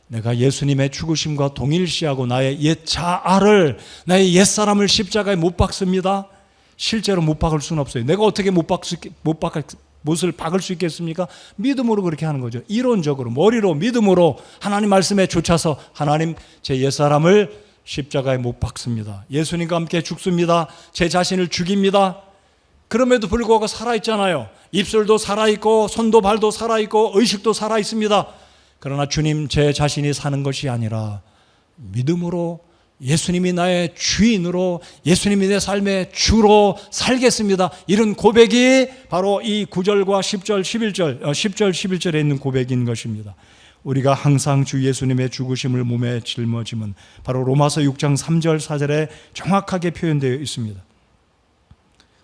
내가 예수님의 죽으심과 동일시하고 나의 옛 자아를, 나의 옛 사람을 십자가에 못 박습니다. 실제로 못 박을 수는 없어요. 내가 어떻게 못을 박을 수 있겠습니까? 믿음으로 그렇게 하는 거죠. 이론적으로, 머리로, 믿음으로 하나님 말씀에 쫓아서 하나님 제 옛사람을 십자가에 못 박습니다. 예수님과 함께 죽습니다. 제 자신을 죽입니다. 그럼에도 불구하고 살아있잖아요. 입술도 살아있고 손도 발도 살아있고 의식도 살아있습니다. 그러나 주님, 제 자신이 사는 것이 아니라 믿음으로 예수님이 나의 주인으로, 예수님이 내 삶의 주로 살겠습니다. 이런 고백이 바로 이 9절과 10절, 11절에 있는 고백인 것입니다. 우리가 항상 주 예수님의 죽으심을 몸에 짊어짐은 바로 로마서 6장 3절 4절에 정확하게 표현되어 있습니다.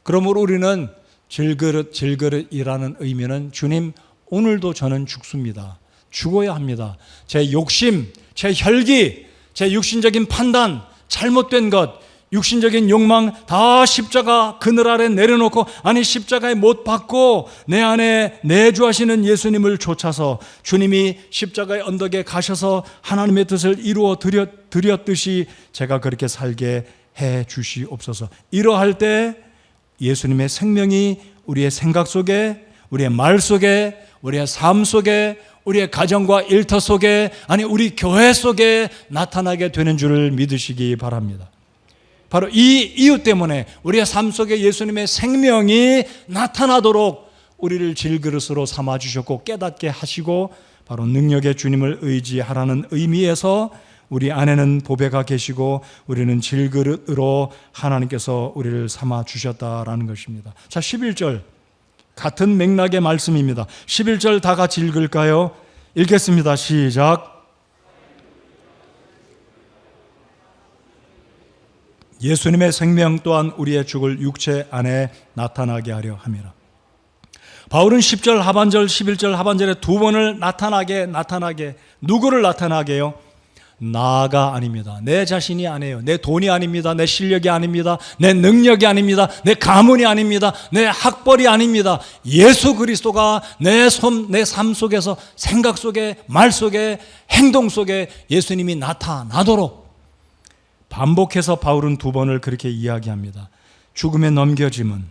그러므로 우리는 질그릇이라는 의미는 주님, 오늘도 저는 죽습니다. 죽어야 합니다. 제 욕심, 제 혈기, 제 육신적인 판단, 잘못된 것, 육신적인 욕망 다 십자가 그늘 아래 내려놓고, 아니 십자가에 못 박고 내 안에 내주하시는 예수님을 좇아서 주님이 십자가의 언덕에 가셔서 하나님의 뜻을 이루어 드렸듯이 제가 그렇게 살게 해 주시옵소서. 이러할 때 예수님의 생명이 우리의 생각 속에, 우리의 말 속에, 우리의 삶 속에, 우리의 가정과 일터 속에, 아니 우리 교회 속에 나타나게 되는 줄을 믿으시기 바랍니다. 바로 이 이유 때문에 우리의 삶 속에 예수님의 생명이 나타나도록 우리를 질그릇으로 삼아주셨고 깨닫게 하시고, 바로 능력의 주님을 의지하라는 의미에서 우리 안에는 보배가 계시고 우리는 질그릇으로 하나님께서 우리를 삼아주셨다라는 것입니다. 자, 11절 같은 맥락의 말씀입니다. 11절 다 같이 읽을까요? 읽겠습니다. 시작. 예수님의 생명 또한 우리의 죽을 육체 안에 나타나게 하려 함이라. 바울은 10절 하반절, 11절 하반절에 두 번을 나타나게, 누구를 나타나게요? 나가 아닙니다. 내 자신이 아니에요. 내 돈이 아닙니다. 내 실력이 아닙니다. 내 능력이 아닙니다. 내 가문이 아닙니다. 내 학벌이 아닙니다. 예수 그리스도가 내 삶 속에서, 생각 속에, 말 속에, 행동 속에 예수님이 나타나도록 반복해서 바울은 두 번을 그렇게 이야기합니다. 죽음에 넘겨짐은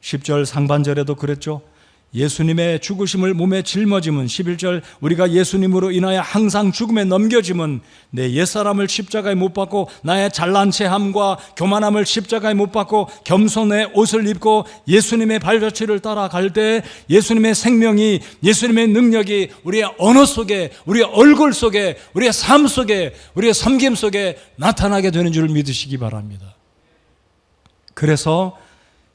10절 상반절에도 그랬죠. 예수님의 죽으심을 몸에 짊어짐은 11절 우리가 예수님으로 인하여 항상 죽음에 넘겨짐은 내 옛사람을 십자가에 못 박고 나의 잘난 체함과 교만함을 십자가에 못 박고 겸손의 옷을 입고 예수님의 발자취를 따라갈 때 예수님의 생명이, 예수님의 능력이 우리의 언어 속에, 우리의 얼굴 속에, 우리의 삶 속에, 우리의 섬김 속에 나타나게 되는 줄 믿으시기 바랍니다. 그래서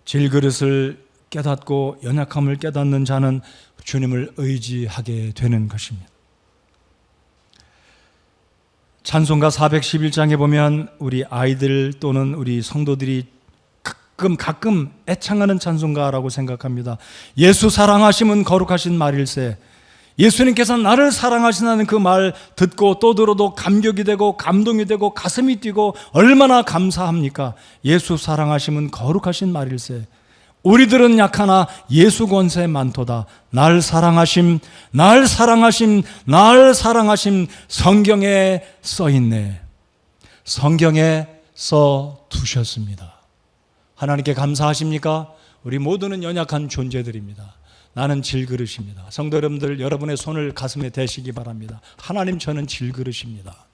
질그릇을 깨닫고 연약함을 깨닫는 자는 주님을 의지하게 되는 것입니다. 찬송가 411장에 보면 우리 아이들 또는 우리 성도들이 가끔 애창하는 찬송가라고 생각합니다. 예수 사랑하심은 거룩하신 말일세. 예수님께서 나를 사랑하신다는 그 말 듣고 또 들어도 감격이 되고 감동이 되고 가슴이 뛰고 얼마나 감사합니까? 예수 사랑하심은 거룩하신 말일세. 우리들은 약하나 예수 권세 많도다. 날 사랑하심, 날 사랑하심, 날 사랑하심. 성경에 써있네. 성경에 써두셨습니다. 하나님께 감사하십니까? 우리 모두는 연약한 존재들입니다. 나는 질그릇입니다. 성도 여러분들, 여러분의 손을 가슴에 대시기 바랍니다. 하나님, 저는 질그릇입니다.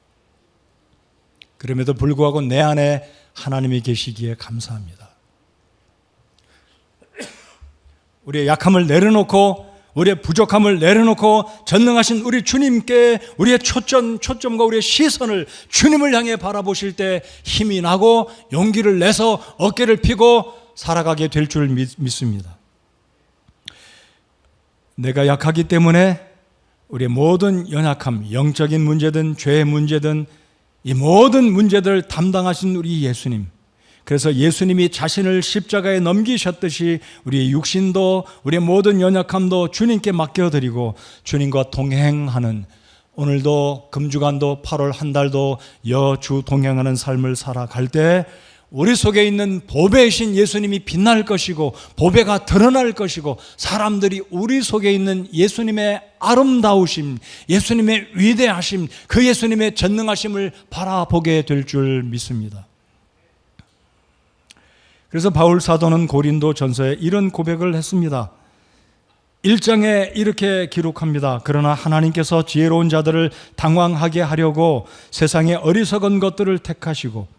그럼에도 불구하고 내 안에 하나님이 계시기에 감사합니다. 우리의 약함을 내려놓고, 우리의 부족함을 내려놓고 전능하신 우리 주님께 우리의 초점과 우리의 시선을 주님을 향해 바라보실 때 힘이 나고 용기를 내서 어깨를 펴고 살아가게 될 줄 믿습니다. 내가 약하기 때문에 우리의 모든 연약함, 영적인 문제든 죄의 문제든 이 모든 문제들을 담당하신 우리 예수님, 그래서 예수님이 자신을 십자가에 넘기셨듯이 우리의 육신도, 우리의 모든 연약함도 주님께 맡겨드리고 주님과 동행하는, 오늘도 금주간도 8월 한 달도 여주 동행하는 삶을 살아갈 때 우리 속에 있는 보배이신 예수님이 빛날 것이고 보배가 드러날 것이고 사람들이 우리 속에 있는 예수님의 아름다우심, 예수님의 위대하심, 그 예수님의 전능하심을 바라보게 될 줄 믿습니다. 그래서 바울 사도는 고린도 전서에 이런 고백을 했습니다. 1장에 이렇게 기록합니다. 그러나 하나님께서 지혜로운 자들을 당황하게 하려고 세상의 어리석은 것들을 택하시고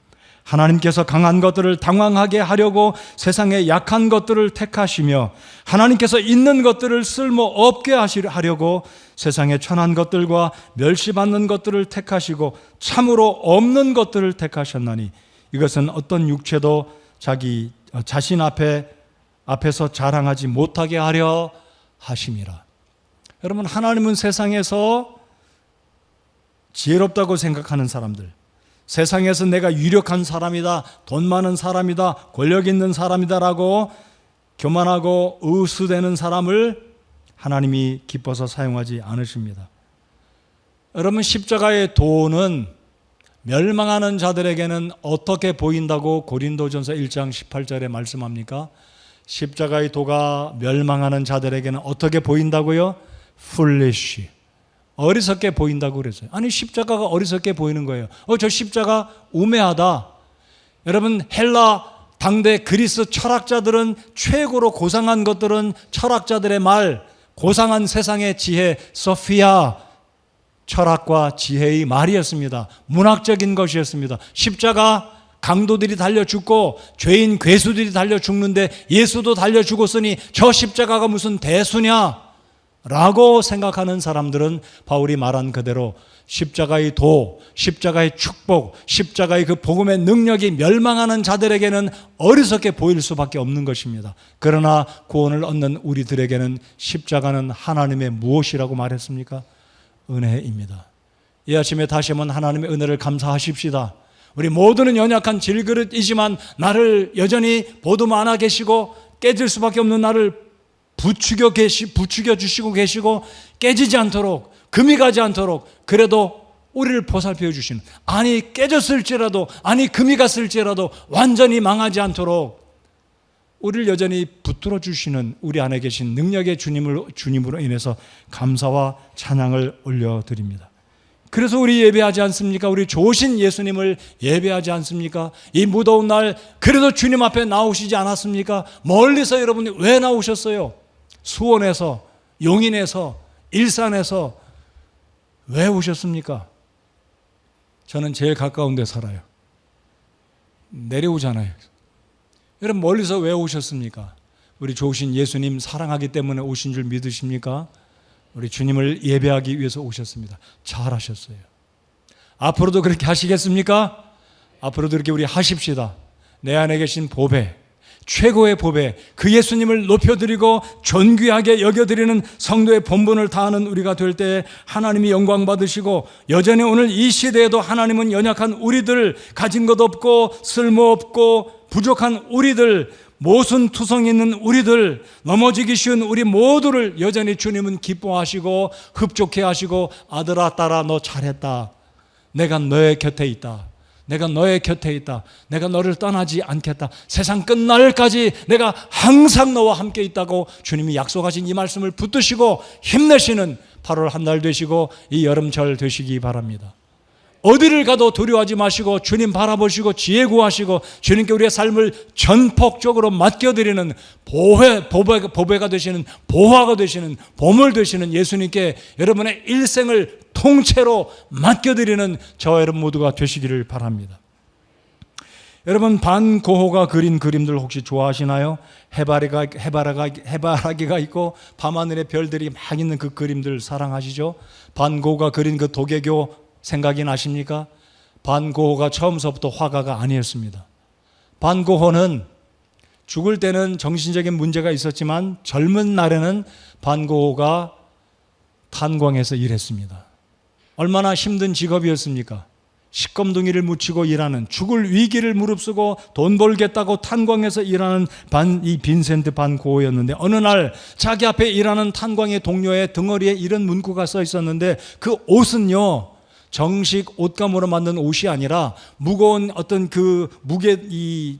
하나님께서 강한 것들을 당황하게 하려고 세상의 약한 것들을 택하시며 하나님께서 있는 것들을 쓸모없게 하려고 세상의 천한 것들과 멸시받는 것들을 택하시고 참으로 없는 것들을 택하셨나니 이것은 어떤 육체도 자신 앞에서 자랑하지 못하게 하려 하심이라. 여러분, 하나님은 세상에서 지혜롭다고 생각하는 사람들, 세상에서 내가 유력한 사람이다, 돈 많은 사람이다, 권력 있는 사람이다라고 교만하고 의수되는 사람을 하나님이 기뻐서 사용하지 않으십니다. 여러분, 십자가의 도는 멸망하는 자들에게는 어떻게 보인다고 고린도전서 1장 18절에 말씀합니까? 십자가의 도가 멸망하는 자들에게는 어떻게 보인다고요? foolish, 어리석게 보인다고 그랬어요. 아니, 십자가가 어리석게 보이는 거예요. 저 십자가 우매하다. 여러분, 헬라 당대 그리스 철학자들은 최고로 고상한 것들은 철학자들의 말, 고상한 세상의 지혜, 소피아, 철학과 지혜의 말이었습니다. 문학적인 것이었습니다. 십자가 강도들이 달려 죽고 죄인 괴수들이 달려 죽는데 예수도 달려 죽었으니 저 십자가가 무슨 대수냐? 라고 생각하는 사람들은 바울이 말한 그대로 십자가의 도, 십자가의 축복, 십자가의 그 복음의 능력이 멸망하는 자들에게는 어리석게 보일 수밖에 없는 것입니다. 그러나 구원을 얻는 우리들에게는 십자가는 하나님의 무엇이라고 말했습니까? 은혜입니다. 이 아침에 다시 한번 하나님의 은혜를 감사하십시다. 우리 모두는 연약한 질그릇이지만 나를 여전히 보듬어 안아 계시고 깨질 수밖에 없는 나를 부추겨 주시고 계시고 깨지지 않도록, 금이 가지 않도록 그래도 우리를 보살펴 주시는, 아니 깨졌을지라도, 아니 금이 갔을지라도 완전히 망하지 않도록 우리를 여전히 붙들어 주시는 우리 안에 계신 능력의 주님으로 인해서 감사와 찬양을 올려드립니다. 그래서 우리 예배하지 않습니까? 우리 좋으신 예수님을 예배하지 않습니까? 이 무더운 날 그래도 주님 앞에 나오시지 않았습니까? 멀리서 여러분이 왜 나오셨어요? 수원에서, 용인에서, 일산에서 왜 오셨습니까? 저는 제일 가까운 데 살아요. 내려오잖아요. 여러분, 멀리서 왜 오셨습니까? 우리 좋으신 예수님 사랑하기 때문에 오신 줄 믿으십니까? 우리 주님을 예배하기 위해서 오셨습니다. 잘하셨어요. 앞으로도 그렇게 하시겠습니까? 앞으로도 그렇게 우리 하십시다. 내 안에 계신 보배, 최고의 보배, 그 예수님을 높여드리고 존귀하게 여겨드리는 성도의 본분을 다하는 우리가 될 때 하나님이 영광 받으시고, 여전히 오늘 이 시대에도 하나님은 연약한 우리들, 가진 것 없고 쓸모없고 부족한 우리들, 모순투성 있는 우리들, 넘어지기 쉬운 우리 모두를 여전히 주님은 기뻐하시고 흡족해 하시고, 아들아 딸아 너 잘했다, 내가 너의 곁에 있다, 내가 너의 곁에 있다, 내가 너를 떠나지 않겠다, 세상 끝날까지 내가 항상 너와 함께 있다고 주님이 약속하신 이 말씀을 붙드시고 힘내시는 8월 한 달 되시고 이 여름철 되시기 바랍니다. 어디를 가도 두려워하지 마시고 주님 바라보시고 지혜 구하시고 주님께 우리의 삶을 전폭적으로 맡겨드리는 보배가 되시는, 보화가 되시는, 보물 되시는 예수님께 여러분의 일생을 통째로 맡겨드리는 저와 여러분 모두가 되시기를 바랍니다. 여러분, 반고호가 그린 그림들 혹시 좋아하시나요? 해바라기가 있고 밤하늘에 별들이 막 있는 그 그림들 사랑하시죠? 반고호가 그린 그 도개교 생각이 나십니까? 반고호가 처음서부터 화가가 아니었습니다. 반고호는 죽을 때는 정신적인 문제가 있었지만 젊은 날에는 반고호가 탄광에서 일했습니다. 얼마나 힘든 직업이었습니까? 시검둥이를 묻히고 일하는, 죽을 위기를 무릅쓰고 돈 벌겠다고 탄광에서 일하는 이 빈센트 반고호였는데, 어느 날 자기 앞에 일하는 탄광의 동료의 등허리에 이런 문구가 써 있었는데, 그 옷은요 정식 옷감으로 만든 옷이 아니라 무거운 어떤 그 이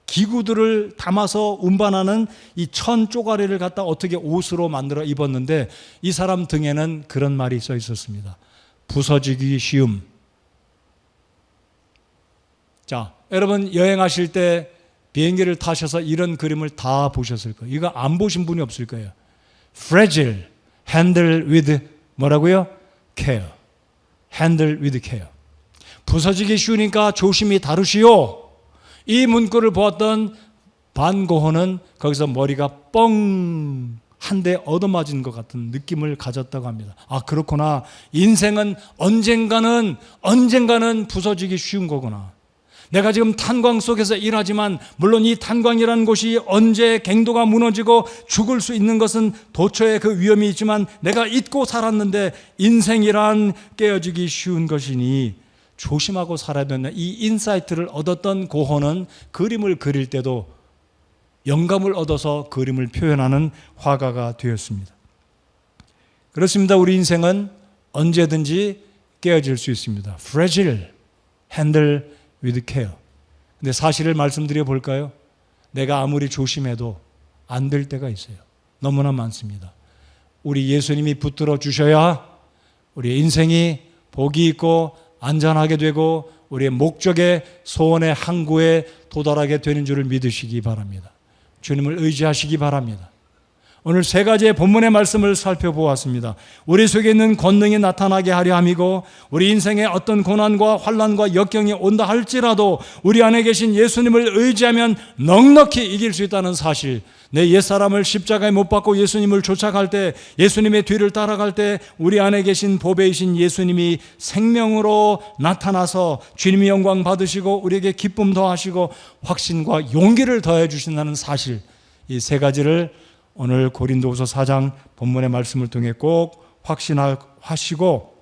기구들을 담아서 운반하는 이 천 쪼가리를 갖다 어떻게 옷으로 만들어 입었는데, 이 사람 등에는 그런 말이 써 있었습니다. 부서지기 쉬움. 자, 여러분 여행하실 때 비행기를 타셔서 이런 그림을 다 보셨을 거예요. 이거 안 보신 분이 없을 거예요. Fragile, handle with 뭐라고요? Care. Handle with care. 부서지기 쉬우니까 조심히 다루시오. 이 문구를 보았던 반고호는 거기서 머리가 뻥 한 대 얻어맞은 것 같은 느낌을 가졌다고 합니다. 아, 그렇구나. 인생은 언젠가는 부서지기 쉬운 거구나. 내가 지금 탄광 속에서 일하지만 물론 이 탄광이라는 곳이 언제 갱도가 무너지고 죽을 수 있는 것은 도처에 그 위험이 있지만 내가 잊고 살았는데 인생이란 깨어지기 쉬운 것이니 조심하고 살아야 된다. 이 인사이트를 얻었던 고호는 그림을 그릴 때도 영감을 얻어서 그림을 표현하는 화가가 되었습니다. 그렇습니다. 우리 인생은 언제든지 깨어질 수 있습니다. Fragile, handle with care. 근데 사실을 말씀드려 볼까요? 내가 아무리 조심해도 안 될 때가 있어요. 너무나 많습니다. 우리 예수님이 붙들어 주셔야 우리의 인생이 복이 있고 안전하게 되고 우리의 목적의 소원의 항구에 도달하게 되는 줄을 믿으시기 바랍니다. 주님을 의지하시기 바랍니다. 오늘 세 가지의 본문의 말씀을 살펴보았습니다. 우리 속에 있는 권능이 나타나게 하려 함이고 우리 인생에 어떤 고난과 환난과 역경이 온다 할지라도 우리 안에 계신 예수님을 의지하면 넉넉히 이길 수 있다는 사실, 내 옛사람을 십자가에 못 박고 예수님을 쫓아갈 때, 예수님의 뒤를 따라갈 때 우리 안에 계신 보배이신 예수님이 생명으로 나타나서 주님의 영광 받으시고 우리에게 기쁨 더하시고 확신과 용기를 더해 주신다는 사실, 이 세 가지를 오늘 고린도후서 4장 본문의 말씀을 통해 꼭 확신하시고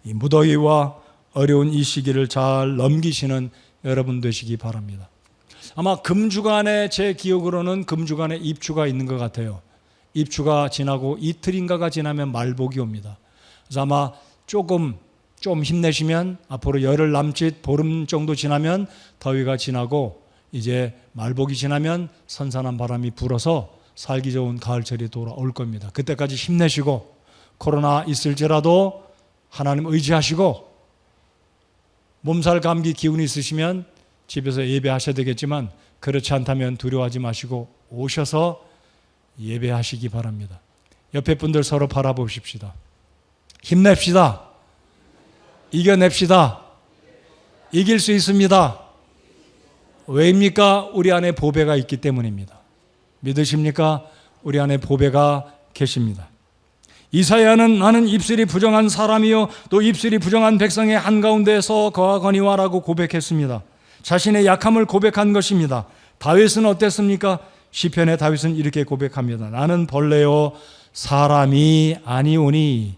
이 무더위와 어려운 이 시기를 잘 넘기시는 여러분 되시기 바랍니다. 아마 금주간에 제 기억으로는 금주간에 입추가 있는 것 같아요. 입추가 지나고 이틀인가가 지나면 말복이 옵니다. 그래서 아마 좀 힘내시면 앞으로 열흘 남짓 보름 정도 지나면 더위가 지나고 이제 말복이 지나면 선선한 바람이 불어서 살기 좋은 가을철이 돌아올 겁니다. 그때까지 힘내시고 코로나 있을지라도 하나님 의지하시고 몸살 감기 기운이 있으시면 집에서 예배하셔야 되겠지만 그렇지 않다면 두려워하지 마시고 오셔서 예배하시기 바랍니다. 옆에 분들 서로 바라보십시다. 힘냅시다. 이겨냅시다. 이길 수 있습니다. 왜입니까? 우리 안에 보배가 있기 때문입니다. 믿으십니까? 우리 안에 보배가 계십니다. 이사야는 나는 입술이 부정한 사람이요 또 입술이 부정한 백성의 한가운데서 거하거니와 라고 고백했습니다. 자신의 약함을 고백한 것입니다. 다윗은 어땠습니까? 시편의 다윗은 이렇게 고백합니다. 나는 벌레요 사람이 아니오니.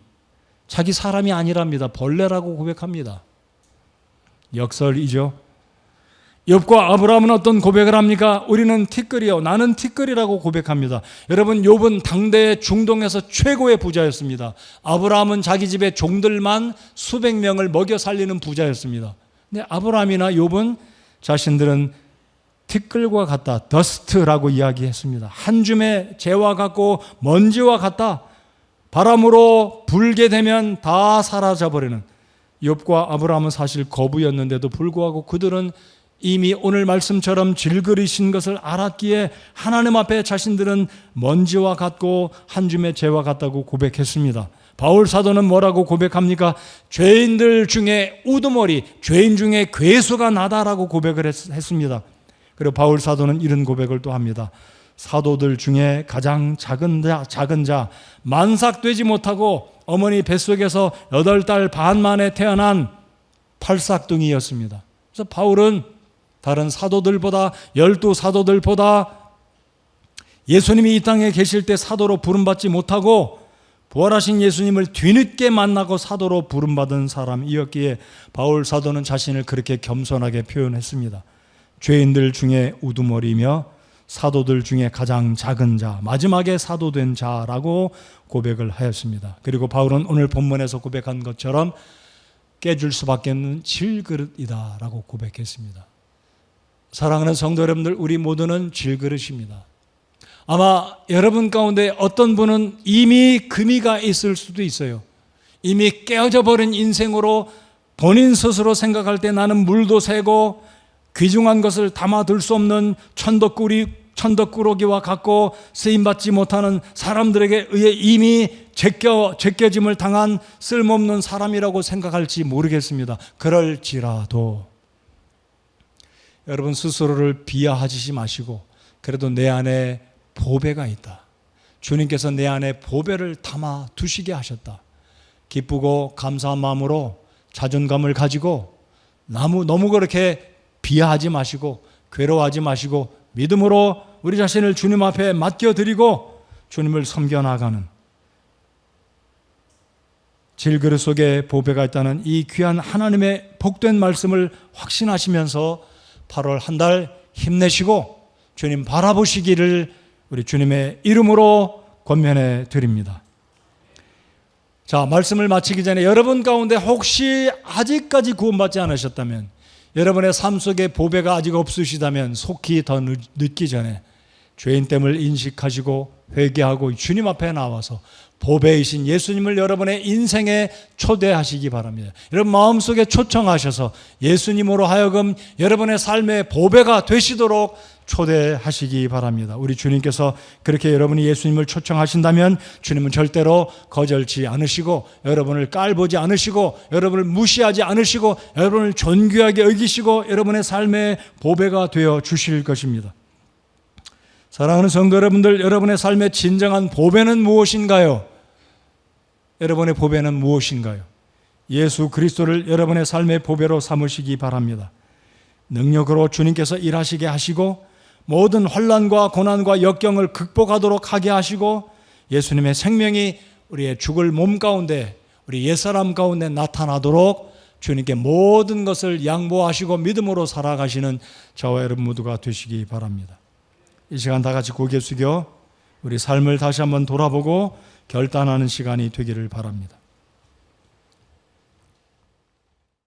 자기 사람이 아니랍니다. 벌레라고 고백합니다. 역설이죠. 욥과 아브라함은 어떤 고백을 합니까? 우리는 티끌이요 나는 티끌이라고 고백합니다. 여러분, 욥은 당대 중동에서 최고의 부자였습니다. 아브라함은 자기 집의 종들만 수백 명을 먹여 살리는 부자였습니다. 근데 아브라함이나 욥은 자신들은 티끌과 같다, 더스트라고 이야기했습니다. 한 줌의 재와 같고 먼지와 같다. 바람으로 불게 되면 다 사라져버리는. 욥과 아브라함은 사실 거부였는데도 불구하고 그들은 이미 오늘 말씀처럼 질그리신 것을 알았기에 하나님 앞에 자신들은 먼지와 같고 한 줌의 재와 같다고 고백했습니다. 바울 사도는 뭐라고 고백합니까? 죄인들 중에 우두머리, 죄인 중에 괴수가 나다라고 고백을 했습니다. 그리고 바울 사도는 이런 고백을 또 합니다. 사도들 중에 가장 작은 자, 만삭되지 못하고 어머니 뱃속에서 8달 반 만에 태어난 팔싹둥이였습니다. 그래서 바울은 다른 사도들보다 12사도들보다 예수님이 이 땅에 계실 때 사도로 부름받지 못하고 부활하신 예수님을 뒤늦게 만나고 사도로 부름받은 사람이었기에 바울 사도는 자신을 그렇게 겸손하게 표현했습니다. 죄인들 중에 우두머리며 사도들 중에 가장 작은 자, 마지막에 사도된 자라고 고백을 하였습니다. 그리고 바울은 오늘 본문에서 고백한 것처럼 깨질 수밖에 없는 질그릇이다 라고 고백했습니다. 사랑하는 성도 여러분들, 우리 모두는 질그릇입니다. 아마 여러분 가운데 어떤 분은 이미 금이가 있을 수도 있어요. 이미 깨어져 버린 인생으로 본인 스스로 생각할 때 나는 물도 새고 귀중한 것을 담아둘 수 없는 천덕꾸러기와 같고 쓰임받지 못하는 사람들에게 의해 이미 제껴짐을 당한 쓸모없는 사람이라고 생각할지 모르겠습니다. 그럴지라도 여러분 스스로를 비하하지 마시고 그래도 내 안에 보배가 있다. 주님께서 내 안에 보배를 담아 두시게 하셨다. 기쁘고 감사한 마음으로 자존감을 가지고 너무 그렇게 비하하지 마시고 괴로워하지 마시고 믿음으로 우리 자신을 주님 앞에 맡겨드리고 주님을 섬겨나가는 질그릇 속에 보배가 있다는 이 귀한 하나님의 복된 말씀을 확신하시면서 8월 한 달 힘내시고 주님 바라보시기를 우리 주님의 이름으로 권면해 드립니다. 자, 말씀을 마치기 전에 여러분 가운데 혹시 아직까지 구원받지 않으셨다면, 여러분의 삶 속에 보배가 아직 없으시다면 속히 더 늦기 전에 죄인됨을 인식하시고 회개하고 주님 앞에 나와서 보배이신 예수님을 여러분의 인생에 초대하시기 바랍니다. 여러분 마음속에 초청하셔서 예수님으로 하여금 여러분의 삶의 보배가 되시도록 초대하시기 바랍니다. 우리 주님께서 그렇게 여러분이 예수님을 초청하신다면 주님은 절대로 거절치 않으시고 여러분을 깔보지 않으시고 여러분을 무시하지 않으시고 여러분을 존귀하게 여기시고 여러분의 삶의 보배가 되어 주실 것입니다. 사랑하는 성도 여러분들, 여러분의 삶의 진정한 보배는 무엇인가요? 여러분의 보배는 무엇인가요? 예수 그리스도를 여러분의 삶의 보배로 삼으시기 바랍니다. 능력으로 주님께서 일하시게 하시고 모든 환난과 고난과 역경을 극복하도록 하게 하시고 예수님의 생명이 우리의 죽을 몸 가운데 우리 옛사람 가운데 나타나도록 주님께 모든 것을 양보하시고 믿음으로 살아가시는 저와 여러분 모두가 되시기 바랍니다. 이 시간 다 같이 고개 숙여 우리 삶을 다시 한번 돌아보고 결단하는 시간이 되기를 바랍니다.